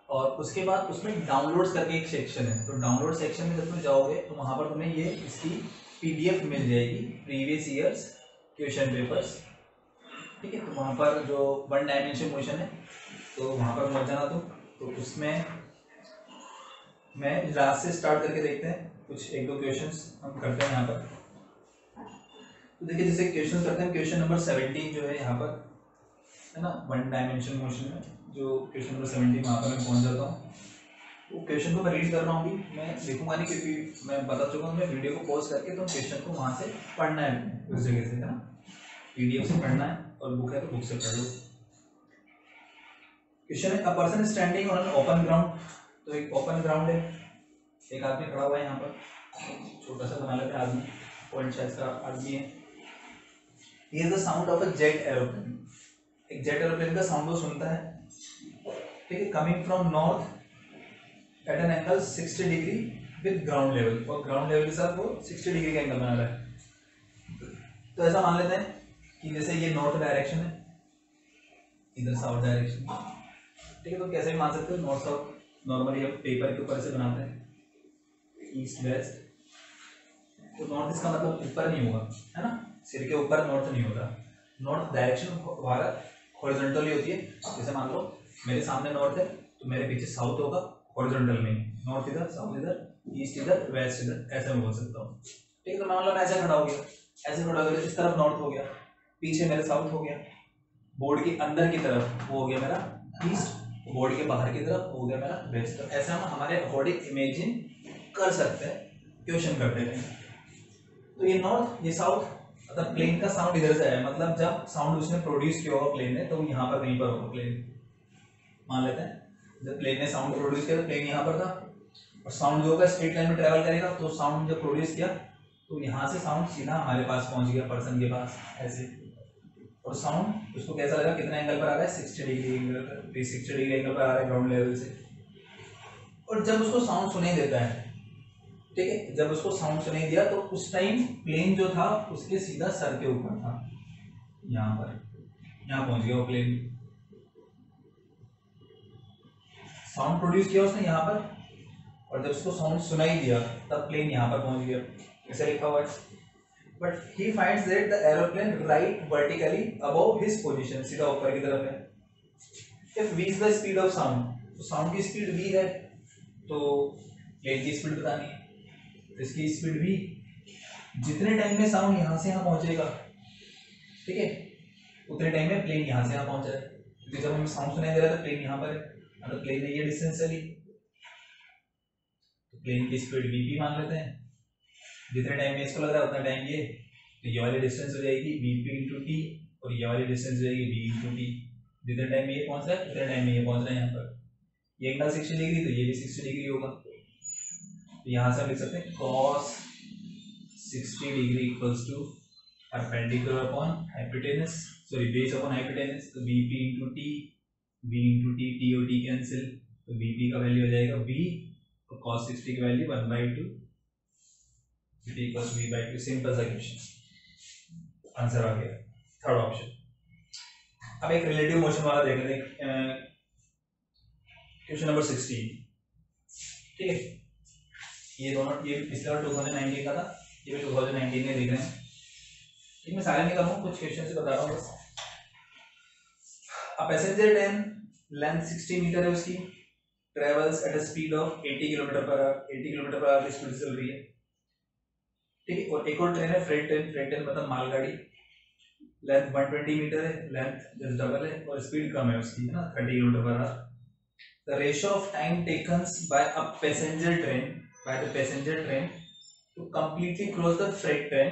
और उसके बाद उसमें डाउनलोड्स करके एक सेक्शन है। तो डाउनलोड सेक्शन में जब तुम जाओगे तो वहाँ पर तुम्हें ये इसकी PDF मिल जाएगी, प्रीवियस ईयर्स क्वेश्चन पेपर्स, ठीक है। तो वहाँ पर जो 1 डायमेंशन मोशन है, तो वहाँ पर पहुँच जाना तुम। तो उसमें मैं लास्ट से स्टार्ट करके देखते हैं, कुछ 1-2 क्वेश्चंस हम करते हैं यहाँ पर। तो देखिए जैसे क्वेश्चन करते हैं, क्वेश्चन नंबर 17 जो है यहाँ पर है ना, 1 डायमेंशन मोशन में जो क्वेश्चन नंबर 17 वहाँ पर मैं पहुँच जाता हूँ। वो क्वेश्चन को मैं रीड कर रहा हूँ, अभी मैं लिखूंगा नहीं क्योंकि मैं बता चुका हूँ, मैं वीडियो को पॉज करके तो क्वेश्चन को वहाँ से पढ़ना है, उस जगह से, है ना, PDF से पढ़ना है, और बुक है तो बुक से पढ़ लो। क्वेश्चन है, a person standing on an open ground. तो एक ओपन ग्राउंड है, एक आदमी खड़ा हुआ है यहाँ पर, छोटा सा बना लेते हैं आदमी, पॉइंट साइज का आदमी है। Hear the sound of a jet aeroplane. एक जेट एरोप्लेन का साउंड वो सुनता है, ठीक है, coming from north at an angle 60 degree with ground level, और ग्राउंड लेवल के साथ वो 60 डिग्री का एंगल बना रहा है। तो ऐसा मान लेते हैं कि जैसे ये नॉर्थ डायरेक्शन है, इधर साउथ डायरेक्शन, ठीक है। तो कैसे भी मान सकते हो, नॉर्थ साउथ नॉर्मली हम पेपर के ऊपर से बनाते हैं, ईस्ट वेस्ट। तो नॉर्थ इसका मतलब ऊपर नहीं होगा, है ना, सिर के ऊपर नॉर्थ नहीं होता। नॉर्थ डायरेक्शन भारत हॉरिजॉन्टली होती है। जैसे मान लो मेरे सामने नॉर्थ है, तो मेरे पीछे साउथ होगा हॉरिजॉन्टल में, नॉर्थ इधर, साउथ इधर, ईस्ट इधर, वेस्ट इधर, ऐसे मैं बोल सकता हूँ, ठीक है। तो मान लो मैं ऐसे खड़ा हो गया, ऐसे खड़ा हो गया, इस तरफ नॉर्थ हो गया, पीछे मेरे साउथ हो गया, बोर्ड के अंदर की तरफ वो हो गया मेरा ईस्ट, बोर्ड के बाहर की तरफ हो गया मेरा वेस्ट। ऐसे हम हमारे अकॉर्डिंग इमेजिन कर सकते हैं क्वेश्चन करते हैं। तो ये नॉर्थ, ये साउथ, मतलब प्लेन का साउंड इधर से आया, मतलब जब साउंड उसने प्रोड्यूस किया होगा प्लेन ने, तो यहाँ पर कहीं पर होगा प्लेन, मान लेते हैं। जब प्लेन ने साउंड प्रोड्यूस किया तो प्लेन यहाँ पर था, और साउंड जो होगा स्ट्रेट लाइन में ट्रेवल करेगा, तो साउंड जब प्रोड्यूस किया तो यहाँ से साउंड सीधा हमारे पास पहुँच गया, पर्सन के पास, ऐसे। और साउंड उसको कैसा लगा, कितना एंगल पर आ रहा है, 60 डिग्री एंगल पर, 360 डिग्री एंगल पर आ रहा है ग्राउंड लेवल से। और जब उसको साउंड सुनाई देता है, ठीक है, जब उसको साउंड सुनाई दिया तो उस टाइम प्लेन जो था उसके सीधा सर के ऊपर था, यहाँ पर, यहाँ पहुंच गया वो प्लेन। साउंड प्रोड्यूस किया उसने यहाँ पर, और जब उसको साउंड सुनाई दिया तब प्लेन यहाँ पर पहुंच गया, ऐसे लिखा हुआ है। But he finds that the aeroplane right vertically above his position, सीधा ऊपर की तरफ है। If v is the speed of sound, तो साउंड की स्पीड v है, तो प्लेन की स्पीड बतानी है, तो इसकी स्पीड v, जितने टाइम में साउंड यहाँ से यहाँ पहुंचेगा, ठीक है, उतने टाइम में प्लेन यहाँ से यहाँ पहुंच रहा है, क्योंकि जब हमें साउंड सुनाई दे रहा है तो प्लेन यहाँ पर है, मतलब प्लेन ने ये डिस्टेंस चली, तो प्लेन की स्पीड vp मान लेते हैं। जितने टाइम में इसको लग रहा है उतना टाइम ये, तो ये वाली डिस्टेंस हो जाएगी vp इंटू टी, और ये वाली डिस्टेंस हो जाएगी v इंटू टी। जितने टाइम में ये पहुंच रहा है उतने टाइम में ये पहुंच रहा है यहाँ पर। ये एंगल 60 डिग्री, तो ये भी 60 डिग्री होगा, तो यहाँ से हम लिख सकते हैं cos 60 degree equals to perpendicular upon hypotenuse, sorry base upon hypotenuse, तो vp into T, v into T, T और टी कैंसिल, तो vp का वैल्यू हो जाएगा v, और cos 60 की वैल्यू 1/2 equals v/2। सिंपल सा क्वेश्चन, आंसर आ गया, थर्ड ऑप्शन। अब एक रिलेटिव मोशन वाला देख लेते हैं, क्वेश्चन नंबर 16। ठीक है, ये दोनों, ये पिछला 2019 का था, ये भी 2019 में देख रहे हैं। ठीक, मैं सारे नहीं कर रहा हूँ, कुछ क्वेश्चन से बता रहा हूँ बस। A passenger train length 60 metre है उसकी, travels at a speed of 80 kilometre per hour, 80 kilometre per hour की स्पीड से चल रही है। ठीक है, और एक और ट्रेन है फ्रेट ट्रेन, फ्रेट ट्रेन मतलब मालगाड़ी, लेंथ 120 मीटर है, लेंथ जस्ट डबल है और स्पीड कम है उसकी, है ना, 30 kilometre per hour. The ratio of time taken by a passenger train, by the passenger train to completely cross the freight train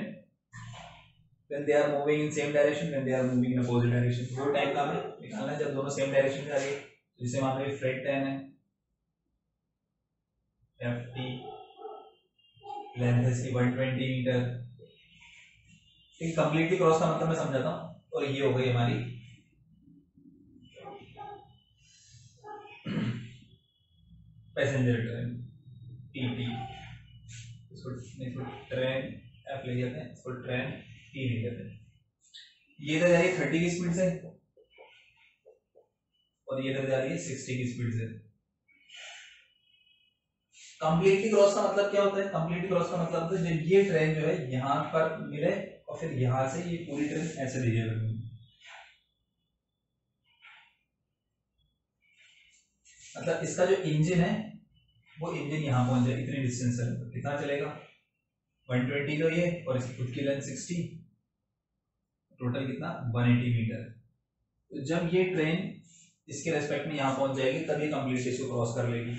when they are moving in same direction, when they are moving in opposite direction, वो time का हमें निकालना है जब दोनों same direction में जा रही है। जैसे मान लो ये फ्रेट ट्रेन है, ft लेंथ इसकी 120 मीटर। ठीक, कंप्लीटली क्रॉस का मतलब मैं समझाता हूँ, और ये हो गई हमारी पैसेंजर ट्रेन टीटी, इसको ट्रेन एफ ले जाते हैं, इसको ट्रेन टी ले जाते हैं। ये इधर जा रही है 30 की स्पीड से और ये इधर जा रही है 60 की स्पीड से। कंप्लीटली क्रॉस का मतलब क्या होता है? कंप्लीटली क्रॉस का मतलब होता है जब ये ट्रेन जो है यहाँ पर मिले और फिर यहाँ से ये पूरी ट्रेन ऐसे दी जाएगी। मतलब इसका जो इंजन है वो इंजन यहाँ पहुंच जाए इतनी डिस्टेंस है, तो कितना चलेगा 120 तो ये, और इसकी खुद की लेंथ 60, टोटल कितना 180 मीटर। तो जब ये ट्रेन इसके रेस्पेक्ट में यहाँ पहुंच जाएगी तब ये कंप्लीटली इसको क्रॉस कर लेगी।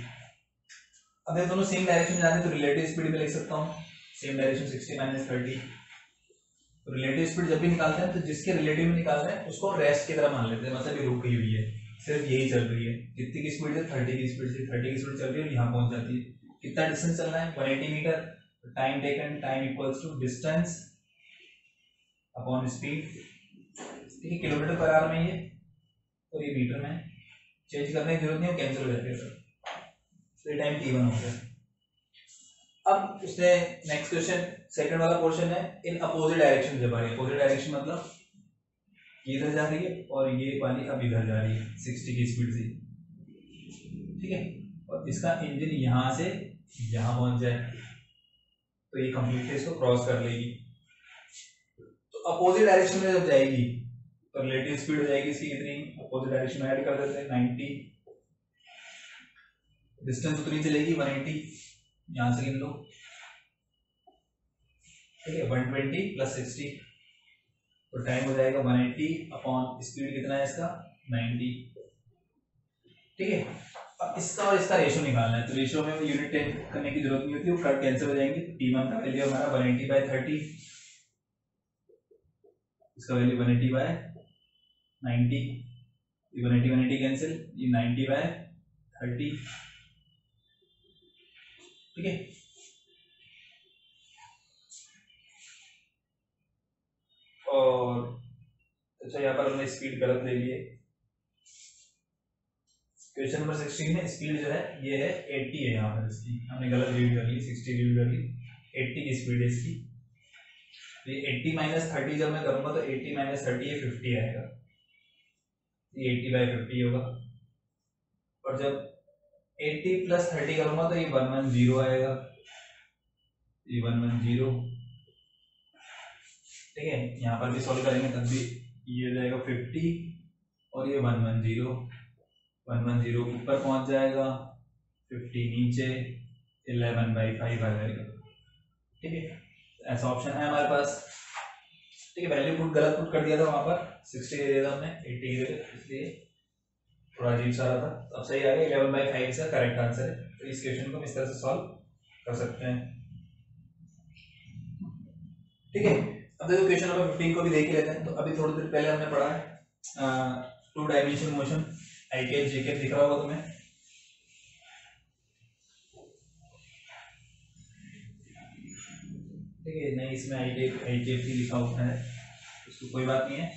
अब ये दोनों सेम डायरेक्शन में जाते हैं तो रिलेटिव स्पीड में लिख सकता हूँ, सेम डायरेक्शन 60 माइनस 30। तो रिलेटिव स्पीड जब भी निकालते हैं तो जिसके रिलेटिव में निकाल रहे हैं उसको रेस्ट की तरह मान लेते हैं, मतलब ये रुकी हुई है, सिर्फ यही चल रही है। कितनी की स्पीड है 30 की स्पीड से, 30 की स्पीड चल रही है और यहाँ पहुंच जाती है। कितना डिस्टेंस चलना है 180 metre. Time taken, time equals to distance upon speed. ठीक है, किलोमीटर पर आवर में ये और ये मीटर में, चेंज करने की जरूरत नहीं, कैंसिल हो जाती है सर। तो ये टाइम t1 हो गया। अब उसने नेक्स्ट क्वेश्चन सेकंड वाला पोर्शन है इन अपोजिट डायरेक्शन जब आ रही है। अपोजिट डायरेक्शन मतलब ये इधर जा रही है और ये वाली अब इधर जा रही है 60 की स्पीड से। ठीक है, और इसका इंजन यहाँ से यहाँ पहुंच जाए तो ये कंप्लीटली इसको क्रॉस कर लेगी। तो अपोजिट डायरेक्शन में जब जाएगी तो रिलेटिव स्पीड हो जाएगी इसकी कितनी, अपोजिट डायरेक्शन में ऐड कर देते हैं 90, डिस्टेंस उतनी चलेगी 180, यहां से गिन लो। ठीक है, 120 प्लस 60 तो टाइम हो जाएगा 180 अपॉन स्पीड कितना है इसका 90। ठीक है, अब इसका और इसका रेशियो निकालना है, तो रेशियो में यूनिट करने की जरूरत नहीं होती, वो कट कैंसिल हो जाएंगे। t1 का वैल्यू हमारा 180/30, इसका वैल्यू 180/90, 180 कैंसिल, ये 90/30। ठीक है, और अच्छा यहाँ पर हमने स्पीड गलत ले लिए। क्वेश्चन नंबर 16 में स्पीड जो है ये है 80 है, यहाँ पर इसकी हमने गलत रीड कर ली, 60 रीड कर ली, 80 की स्पीड है इसकी। तो ये 80 माइनस 30 जब मैं करूंगा तो 80 माइनस 30 ये 50 आएगा, ये 80/50 होगा। और जब 80 प्लस 30 करूंगा तो ये 110 आएगा, ये 110। ठीक है, यहाँ पर भी सॉल्व करेंगे तब भी ये जाएगा 50 और ये 110, 110 ऊपर पहुंच जाएगा, 50 नीचे, 11/5 आ जाएगा। ठीक है, ऐसा ऑप्शन है हमारे पास। ठीक है, वैल्यू पुट गलत पुट कर दिया था वहां पर, 60 दे दिया था हमने, 80 दे दिया, इसलिए थोड़ा अजीब सा रहा था। अब सही आ गया, 11/5 इसका करेक्ट आंसर है। तो इस क्वेश्चन को हम इस तरह से सॉल्व कर सकते हैं। ठीक है, अब देखो क्वेश्चन नंबर 15 को भी देख लेते हैं। तो अभी थोड़ी देर पहले हमने पढ़ा है 2 डायमेंशन मोशन, आई कैप जे कैप दिख रहा होगा तुम्हें। ठीक है, नहीं इसमें आई कैप ही लिखा होता है, उसको कोई बात नहीं है,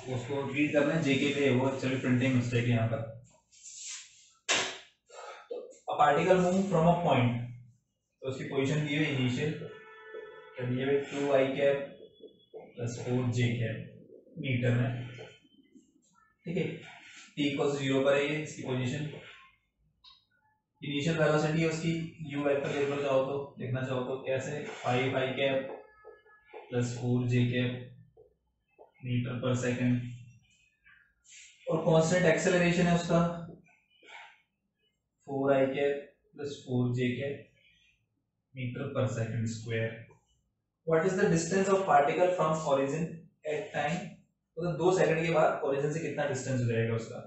उसको रीड करना है, जे कैप है वो एक्चुअली प्रिंटिंग मिस्टेक है यहाँ पर। तो particle move from a point, तो उसकी पोजीशन दी हुई इनिशियल, दिए हुए 2i cap plus 4j cap metre में। ठीक है, t इक्वल 0 पर है ये इसकी पोजीशन, इनिशियल वेलोसिटी है उसकी u वेक्टर लेकर जाओ तो लिखना चाहो तो कैसे 5 i cap plus 4 j cap meter पर सेकंड, और कांस्टेंट एक्सेलरेशन है उसका 4 i cap plus 4 j cap meter पर second square. What is the distance of particle from origin at time, मतलब 2 सेकंड के बाद ओरिजिन से कितना डिस्टेंस हो जाएगा उसका,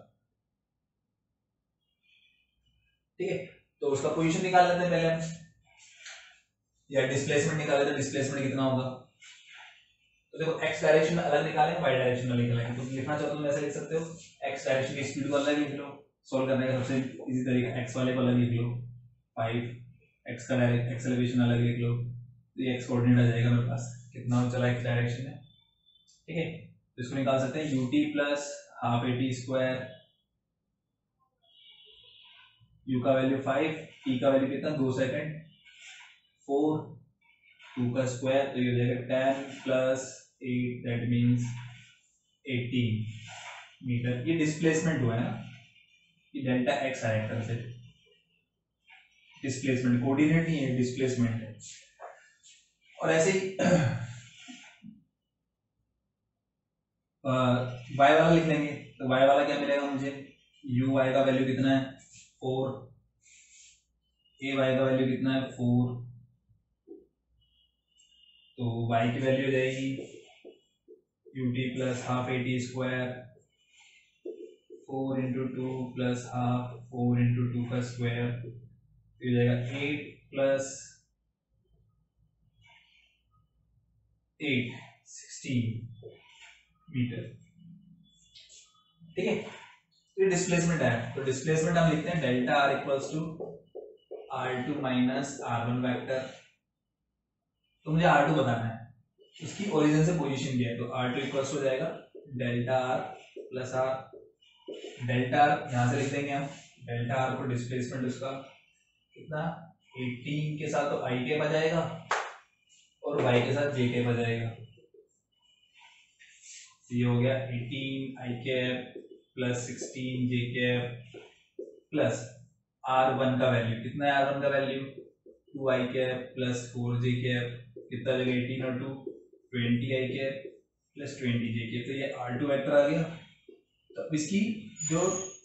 ठीक है। तो उसका पोजीशन निकाल लेते हैं पहले हम, या डिस्प्लेसमेंट निकाले तो डिस्प्लेसमेंट कितना होगा। तो देखो x डायरेक्शन में अलग निकालें, y डायरेक्शन में अलग निकालें। तो लिखना चाहो तो ऐसे लिख सकते हो, x डायरेक्शन की स्पीड को अलग लिख लो, सॉल्व करने का सबसे इजी तरीका x वाले को अलग लिख लो 5, x का डायरेक्ट एक्सेलरेशन अलग लिख लो, तो ये x कोऑर्डिनेट आ जाएगा मेरे पास कितना हो चला x डायरेक्शन में, ठीक है। तो इसको निकाल सकते हैं ut plus half at square, u का वैल्यू 5, t का वैल्यू कितना 2 सेकंड, 4, 2 का स्क्वायर तो ये हो जाएगा 10 प्लस 8 दैट मींस 18 मीटर। ये डिस्प्लेसमेंट हुआ है ना, ये डेल्टा एक्स आया एक तरह से, डिस्प्लेसमेंट कोऑर्डिनेट नहीं है, डिस्प्लेसमेंट है। और ऐसे ही y वाला लिख लेंगे, तो y वाला क्या मिलेगा मुझे, u y का वैल्यू कितना है 4, a y का वैल्यू कितना है 4, तो y की वैल्यू हो जाएगी ut plus half at square 4 into 2 plus half 4 into 2 का स्क्वायर, तो हो जाएगा 8 प्लस 8 16 मीटर, ठीक है। तो डिस्प्लेसमेंट है, तो डिस्प्लेसमेंट हम लिखते हैं delta R equals to r2 minus r1 vector. तो मुझे r2 बताना है, उसकी ओरिजिन से पोजीशन दिया है, तो r2 इक्वल्स हो जाएगा delta r plus r, delta r यहां से लिख देंगे हम, डेल्टा r को डिस्प्लेसमेंट उसका कितना 18 के साथ तो i के आ जाएगा और y के साथ j के आ जाएगा, तो ये हो गया 18 i cap plus 16 j cap plus r1 का वैल्यू कितना है, r1 का value 2 i cap plus 4 j cap कितना जगह 18 और 2 20 i cap plus 20 j cap, तो ये r2 वेक्टर आ गया। तो इसकी जो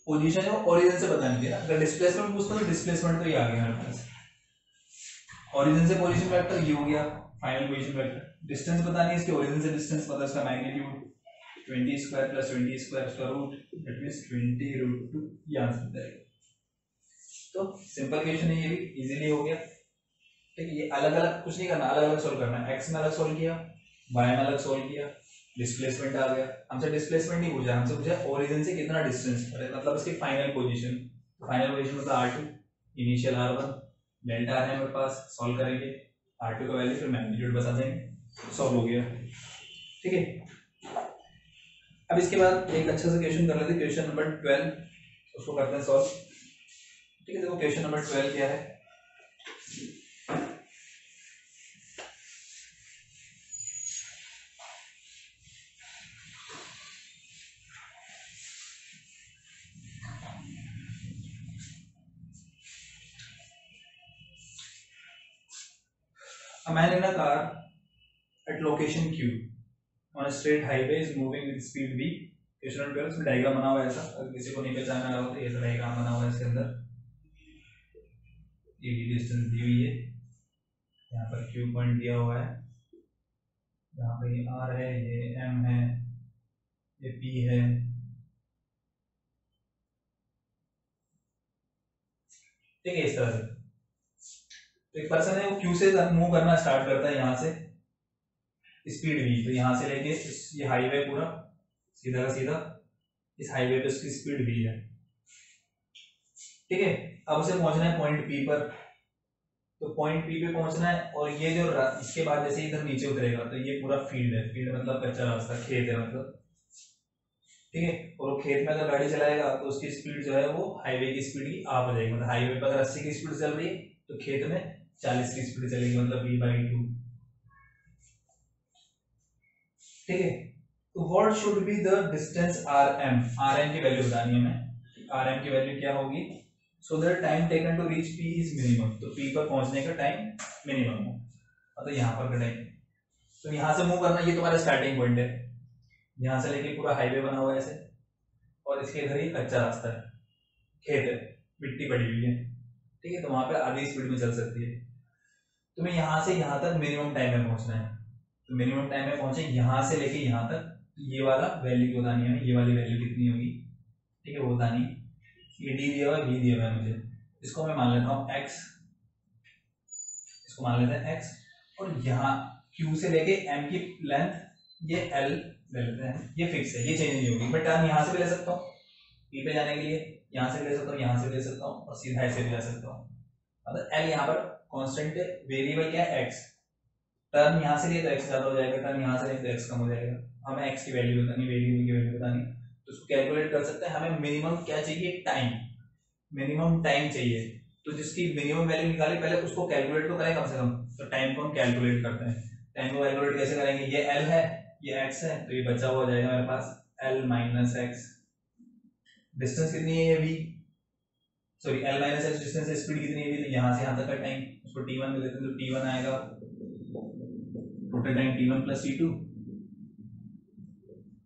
पोजीशन है वो ओरिजिन से बतानी थी ना, अगर डिस्प्लेसमेंट पूछता तो डिस्प्लेसमेंट तो ये आ गया मेरे पास, ओरिजिन से पोजीशन वेक्टर ये हो गया फाइनल पोजीशन वेक्टर। डिस्टेंस बतानी है इसके ओरिजिन से डिस्टेंस, मतलब इसका मैग्नीट्यूड 20 स्क्वायर प्लस 20 स्क्वायर उसका रूट, दैट मींस 20 रूट 2, ये आंसर हो जाएगा। तो सिंपल क्वेश्चन है, ये भी इजीली हो गया, ठीक है। ये अलग अलग कुछ नहीं करना, अलग अलग सोल्व करना है, x में अलग सोल्व किया, y में अलग सोल्व किया, डिस्प्लेसमेंट आ गया। हमसे डिस्प्लेसमेंट नहीं पूछा, हमसे पूछा ओरिजिन से कितना डिस्टेंस है, मतलब इसकी फाइनल पोजीशन, फाइनल पोजीशन मतलब r2 initial r1 delta r है मेरे पास, सॉल्व करेंगे r2 का वैल्यू फिर मैग्नीट्यूड बता देंगे, सॉल्व हो गया, ठीक है। अब इसके बाद एक अच्छा सा क्वेश्चन कर लेते हैं, क्वेश्चन नंबर 12, उसको करते हैं सॉल्व, ठीक है। देखो क्वेश्चन नंबर 12 क्या है, A man in a car at location Q on a straight highway is moving with speed v। Question number 12 में डायग्राम बना हुआ है ऐसा, अगर किसी को नहीं पहचाना रहा हो तो ऐसा डायग्राम बना हुआ है इसके अंदर, ये भी डिस्टेंस दी हुई है, यहाँ पर Q पॉइंट दिया हुआ है, यहाँ पे ये R है, ये M है, ये P है, ठीक है। इस तरह से एक पर्सन है वो Q से मूव करना स्टार्ट करता है, यहाँ से स्पीड v, तो यहाँ से लेके ये हाईवे पूरा सीधा का सीधा इस हाईवे पे उसकी स्पीड v है, ठीक है। अब उसे पहुंचना है पॉइंट P पर, तो पॉइंट P पे पहुंचना है, और ये जो इसके बाद जैसे इधर नीचे उतरेगा तो ये पूरा फील्ड है, फील्ड मतलब कच्चा रास्ता, खेत है मतलब, ठीक है। और वो खेत में अगर गाड़ी चलाएगा तो उसकी स्पीड जो है वो हाईवे की स्पीड की आप हो जाएगी, मतलब हाईवे पर अगर 80 की स्पीड चल रही है तो खेत में 40 की स्पीड चलेगी, मतलब v/2, ठीक है। तो what should be the distance rm, rm की वैल्यू बतानी है हमें, rm की वैल्यू क्या होगी, so that time taken to reach P is minimum, तो पी पर पहुंचने का टाइम मिनिमम हो, तो यहाँ पर का टाइम, तो यहाँ से मूव करना, ये तुम्हारा स्टार्टिंग पॉइंट है, यहाँ से लेके पूरा हाईवे बना हुआ है ऐसे, और इसके इधर ही कच्चा रास्ता है, खेत है, मिट्टी पड़ी हुई है, ठीक है, तो वहां पे आधी स्पीड में चल सकती है। तुम्हें यहाँ से यहाँ तक मिनिमम टाइम में पहुंचना है, तो मिनिमम टाइम में पहुंचे यहाँ से लेके यहाँ तक, ये वाला वैल्यू बतानी है, ये वाली वैल्यू कितनी होगी, ठीक है, वो बतानी, ये डी दिया हुआ है, बी दिया हुआ है मुझे, इसको मैं मान लेता हूँ x, इसको मान लेते हैं x, और यहाँ q से लेके m की लेंथ ये l ले लेते हैं, ये फिक्स है, ये चेंज नहीं होगी, मैं टर्न यहाँ से भी ले सकता हूँ p पे जाने के लिए, यहाँ से भी ले सकता हूँ, यहाँ से भी ले सकता हूँ, और सीधा ऐसे भी ले सकता हूँ, मतलब l यहाँ पर कांस्टेंट है, वेरिएबल क्या है x, टर्न यहाँ से लिए तो x ज्यादा हो जाएगा, टर्न यहाँ से लिए तो x कम हो जाएगा, हमें x की वैल्यू बतानी, वेरिएबल की वैल्यू बतानी, तो उसको कैलकुलेट कर सकते हैं, हमें मिनिमम क्या चाहिए, टाइम, मिनिमम टाइम चाहिए, तो जिसकी मिनिमम वैल्यू निकाली पहले उसको कैलकुलेट तो करें कम से कम, तो टाइम को हम कैलकुलेट करते हैं, टाइम को कैलकुलेट कैसे करेंगे, ये l है, ये x है, तो ये बचा हुआ हो जाएगा मेरे पास l माइनस एक्स, डिस्टेंस कितनी है ये v, sorry l minus x distance है, स्पीड कितनी है v, तो यहाँ से यहाँ तक का टाइम, उसको t1 में लेते हैं, तो t1 आएगा, total time t1 plus t2,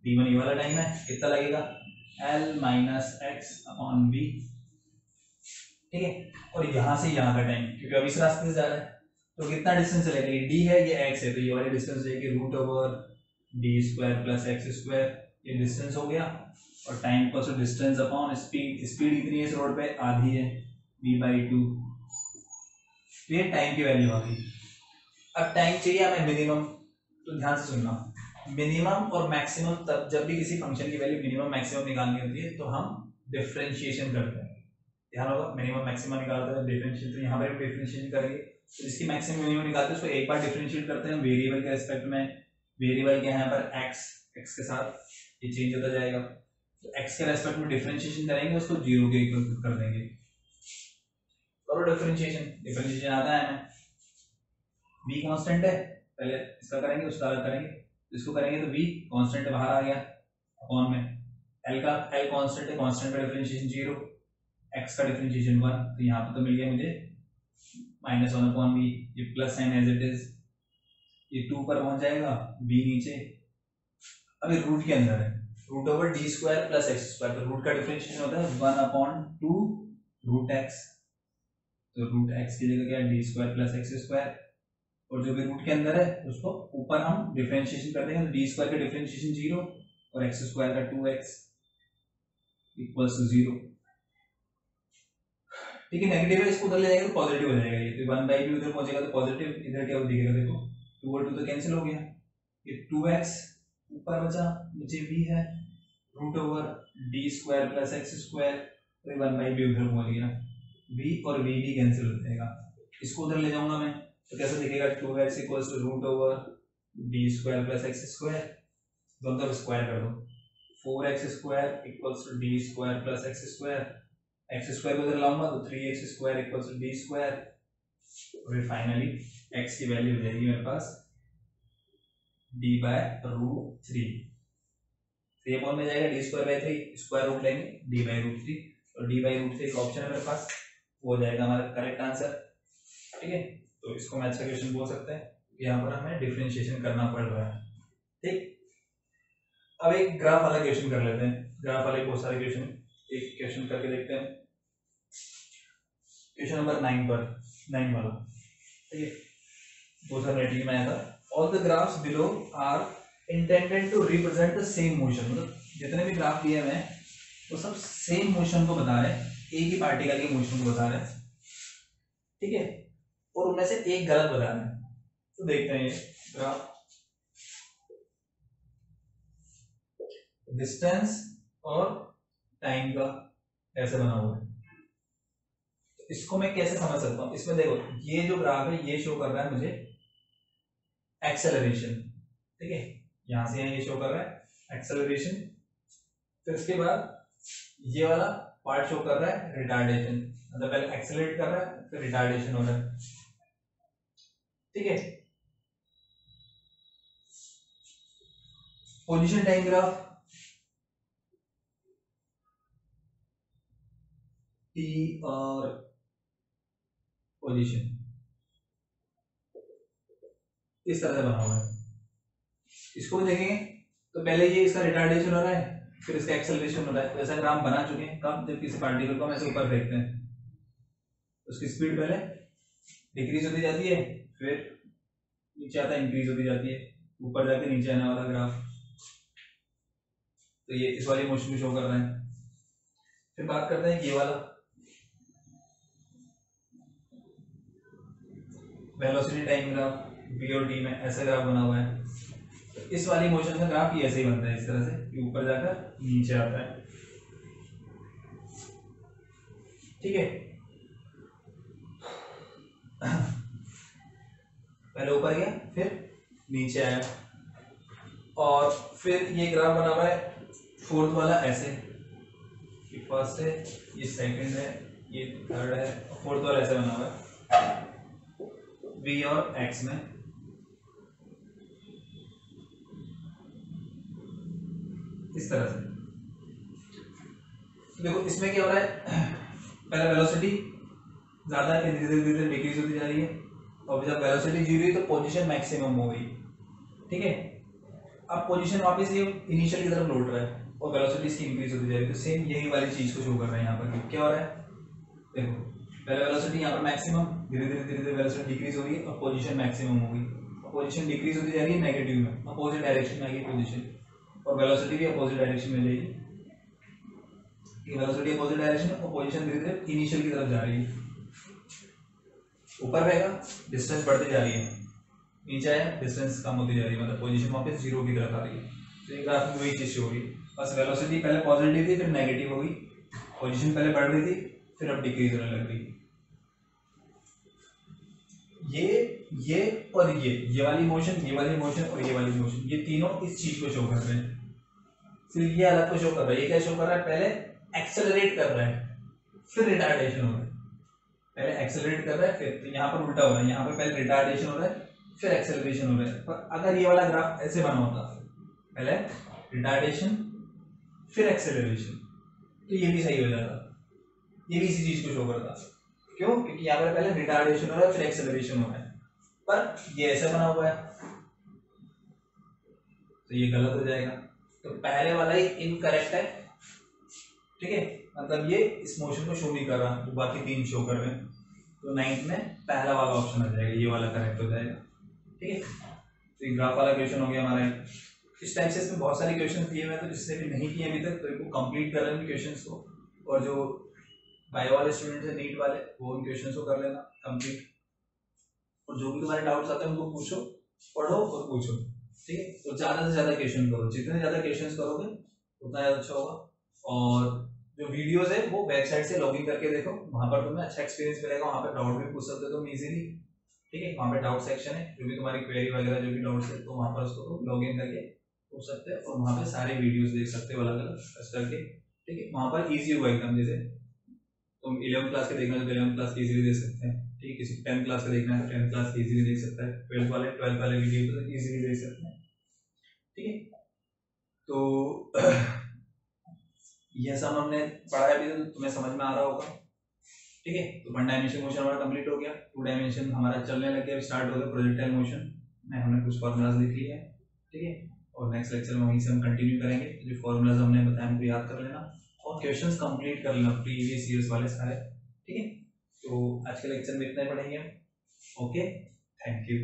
t1 ये वाला टाइम है, कितना लगेगा l minus x upon v, ठीक है, और यहाँ से यहाँ का टाइम, क्योंकि अब इस रास्ते से जा रहा है, तो कितना डिस्टेंस चलेगा, ये d है, ये x है, तो ये वाली डिस्टेंस जाएगी root over D square plus X square, ये डिस्टेंस हो गया, और time plus distance upon speed, speed कितनी है इस रोड पे, आधी है, v/2, तो ये टाइम की वैल्यू आ गई। अब टाइम चाहिए हमें मिनिमम, तो ध्यान से सुनना, मिनिमम और मैक्सिमम तब जब भी किसी फंक्शन की वैल्यू मिनिमम मैक्सिमम निकालनी होती है तो हम डिफरेंशिएशन करते हैं, ध्यान होगा, मिनिमम मैक्सिमम निकालते हैं डिफरेंशिएशन, तो यहाँ पर भी डिफरेंशिएशन करेंगे, तो जिसकी मैक्सिमम मिनिमम निकालते हैं उसको एक बार डिफरेंशिएट करते हैं वेरिएबल के रेस्पेक्ट में, वेरिएबल क्या है यहाँ पर x के साथ ये चेंज होता जाएगा, तो x के रेस्पेक्ट में डिफरेंशिएशन करेंगे, उसको 0 के इक्वल कर देंगे, करो डिफरेंशिएशन, डिफरेंशिएशन आता है हमें, v कांस्टेंट है, पहले इसका करेंगे उसका अलग करेंगे, इसको करेंगे तो v कांस्टेंट बाहर आ गया, अपॉन में l कांस्टेंट है, कांस्टेंट का डिफरेंशिएशन 0, x का डिफरेंशिएशन 1, तो यहाँ पे तो मिल गया मुझे -1 अपॉन v, ये plus sine as it is, ये 2 पर पहुंच जाएगा, v नीचे, अभी रूट के अंदर है, root over D square plus X square, तो रूट का डिफरेंशिएशन होता है 1/2 रूट एक्स, तो रूट एक्स की जगह क्या है D square plus X square, और जो भी रूट के अंदर है उसको ऊपर हम डिफरेंशिएशन कर देंगे, तो डी स्क्वायर का डिफरेंशिएशन 0 और एक्स स्क्वायर का 2x इक्वल्स टू 0, ठीक है, नेगेटिव है इसको उधर ले जाएगा तो पॉजिटिव हो जाएगा, ये तो 1/b उधर पहुंचेगा तो पॉजिटिव, इधर क्या दिखेगा देखो 2 और 2 तो कैंसिल हो गया, ये 2x ऊपर बचा, नीचे v है, root over D square plus X square, तो 1/b उधर पहुंच गया, v और v भी कैंसिल हो जाएगा, इसको उधर ले जाऊंगा मैं, तो कैसे दिखेगा 2x equals to root over D square plus X square, दोनों तरफ स्क्वायर कर दो, 4x square equals to D square plus X square, X square को इधर लाऊंगा तो 3x square equals to D square, और फिर फाइनली x की वैल्यू हो जाएगी मेरे पास d/√3, तो ये कौन में जाएगा d square by 3, square root लेंगे d/√3, और d/√3 का ऑप्शन है मेरे पास, वो हो जाएगा हमारा करेक्ट आंसर, ठीक है, तो इसको मैथ्स का क्वेश्चन बोल सकते हैं, यहाँ पर हमें डिफरेंशिएशन करना पड़ रहा है, ठीक। अब एक ग्राफ वाला क्वेश्चन कर लेते हैं, ग्राफ वाले बहुत सारे क्वेश्चन, एक क्वेश्चन करके देखते हैं, क्वेश्चन नंबर 9 वाला, ठीक है, 2018 में आया था, all the graphs below are intended to represent the same motion, मतलब जितने भी ग्राफ दिए हुए हैं वो सब सेम मोशन को बता रहे हैं, एक ही पार्टिकल के मोशन को बता रहे हैं, ठीक है, और उनमें से एक गलत बता रहे हैं, तो देखते हैं ये ग्राफ, डिस्टेंस और टाइम का ऐसे बना हुआ है, तो इसको मैं कैसे समझ सकता हूँ, इसमें देखो ये जो ग्राफ है ये शो कर रहा है मुझे एक्सेलरेशन, ठीक है, यहां से ये शो कर रहा है एक्सेलरेशन, फिर इसके बाद ये वाला पार्ट शो कर रहा है रिटार्डेशन, मतलब पहले एक्सेलरेट कर रहा है फिर रिटार्डेशन हो रहा है, ठीक है, पोजीशन टाइम ग्राफ, टी और पोजीशन इस तरह से बना हुआ है। इसको भी देखेंगे तो पहले ये इसका रिटार्डेशन हो रहा है, फिर इसका एक्सेलरेशन हो रहा है। जैसा ग्राफ बना चुके हैं, कब जब किसी पार्टिकल को हम ऐसे ऊपर फेंकते हैं उसकी स्पीड पहले डिक्रीज होती जाती है, फिर नीचे आता है इंक्रीज होती जाती है, ऊपर जाके नीचे आने वाला ग्राफ। तो ये इस वाली मोशन को शो कर रहा है। फिर बात करते हैं ये वाला वेलोसिटी टाइम ग्राफ, v और t में ऐसा ग्राफ बना हुआ है। तो इस वाली मोशन का ग्राफ ये ऐसे ही बनता है, इस तरह से कि ऊपर जाकर नीचे आता है। ठीक है, पहले ऊपर गया फिर नीचे आया, और फिर ये ग्राफ बना हुआ है फोर्थ वाला ऐसे, ये फर्स्ट है, ये सेकंड है, ये थर्ड है, फोर्थ वाला ऐसे बना हुआ है v और x में। इस तरह से देखो इसमें क्या हो रहा है, पहले वेलोसिटी ज्यादा है, फिर धीरे धीरे डिक्रीज होती जा रही है, और जब वेलोसिटी जीरो हुई तो पोजीशन मैक्सिमम हो गई। ठीक है, अब पोजीशन वापस ये इनिशियल की तरफ लौट रहा है और वेलोसिटी इसकी इंक्रीज होती जा रही है। तो सेम यही वाली चीज को शो कर रहा है यहाँ पर। क्या हो रहा है, देखो पहले वेलोसिटी यहाँ पर मैक्सिमम, धीरे धीरे वेलोसिटी डिक्रीज हो गई और पोजीशन मैक्सिमम हो गई। पोजीशन डिक्रीज होती जा रही है नेगेटिव में, अपोजिट डायरेक्शन में आएगी पोजीशन, और वेलोसिटी भी अपोजिट डायरेक्शन में जाएगी। वेलोसिटी अपोजिट डायरेक्शन और पोजीशन धीरे धीरे इनिशियल की तरफ जा रही है। ऊपर रहेगा डिस्टेंस बढ़ती जा रही है, नीचे आया डिस्टेंस कम होती जा रही है, मतलब पोजीशन वापस जीरो की तरफ आ रही है। तो ये ग्राफ में वही चीज होगी, बस वेलोसिटी पहले पॉजिटिव थी फिर नेगेटिव हो गई, पोजीशन पहले बढ़ रही थी फिर अब डिक्रीज होने लग गई। ये और ये वाली मोशन, ये वाली मोशन और ये वाली मोशन, ये तीनों इस चीज को शो कर रहे हैं। सिर्फ ये अलग को शो कर रहा है। ये क्या शो कर रहा है, पहले एक्सेलरेट कर रहा है फिर रिटार्डेशन हो रहा है। पहले एक्सेलरेट कर रहा है फिर, तो यहाँ पर उल्टा हो रहा है, यहाँ पर पहले रिटार्डेशन हो रहा है फिर एक्सेलरेशन हो रहा है। पर अगर ये वाला ग्राफ ऐसे बना होता, पहले रिटार्डेशन फिर एक्सेलरेशन, तो ये भी सही हो जाता, ये भी इसी चीज को शो करता। क्यों, क्योंकि यहाँ पर पहले रिटार्डेशन हो रहा है फिर एक्सेलरेशन हो रहा है, पर ये ऐसे बना हुआ है तो ये गलत हो जाएगा। तो पहले वाला ही इनकरेक्ट है। ठीक है, मतलब ये इस मोशन को शो नहीं कर रहा, तो बाकी तीन शो कर रहे हैं। तो 9th में पहला वाला ऑप्शन आ जाएगा, ये वाला करेक्ट हो जाएगा। ठीक है, तो ये ग्राफ वाला क्वेश्चन हो गया हमारा। इस टाइप से इसमें बहुत सारे क्वेश्चन दिए हुए हैं, तो जिसने भी नहीं किए अभी तक तो इनको कंप्लीट कर लेना क्वेश्चंस को, और जो बायो वाले स्टूडेंट्स हैं नीट वाले वो उन क्वेश्चंस को कर लेना कंप्लीट, और जो भी तुम्हारे डाउट्स आते हैं उनको पूछो, पढ़ो और पूछो। ठीक है, तो ज़्यादा से ज़्यादा क्वेश्चन करो, जितने ज़्यादा क्वेश्चन करोगे उतना ज़्यादा अच्छा होगा। और जो वीडियोस है वो वेबसाइट से लॉगिन करके देखो, वहाँ पर तुम्हें अच्छा एक्सपीरियंस मिलेगा, वहाँ पर डाउट भी पूछ सकते हो तुम इजीली। ठीक है, वहाँ पे डाउट सेक्शन है, जो भी तुम्हारी क्वेरी वगैरह जो भी डाउट्स है तो वहाँ पर उसको लॉगिन करके पूछ सकते हो, और वहाँ पे सारे वीडियोस देख सकते हो अलग अलग सर्च करके। ठीक है, वहाँ पर ईजी होगा एकदम, जैसे तुम 11th क्लास के देखना है तो 11th क्लास की इजीली देख सकते हैं। ठीक है, किसी 10th क्लास का देखना है 10th क्लास की इजीली देख सकता है, 12th वाले वीडियो तो इजीली देख सकते हैं। ठीक है, तो यह सब हमने पढ़ा है अभी, तो तुम्हें समझ में आ रहा होगा। ठीक है, तो 1 डायमेंशन मोशन हमारा कंप्लीट हो गया, 2 डायमेंशन हमारा चलने लग गया, स्टार्ट हो गया प्रोजेक्टाइल मोशन में हमने कुछ फॉर्मूलाज लिख लिए हैं। ठीक है, और नेक्स्ट लेक्चर में वहीं से हम कंटिन्यू करेंगे, जो फॉर्मूलाज हमने बताया हमको याद कर लेना और क्वेश्चंस कंप्लीट कर लेना प्रीवियस ईयर्स वाले सारे। ठीक है, तो आज के लेक्चर में इतना ही पढ़ेंगे। Okay, thank you.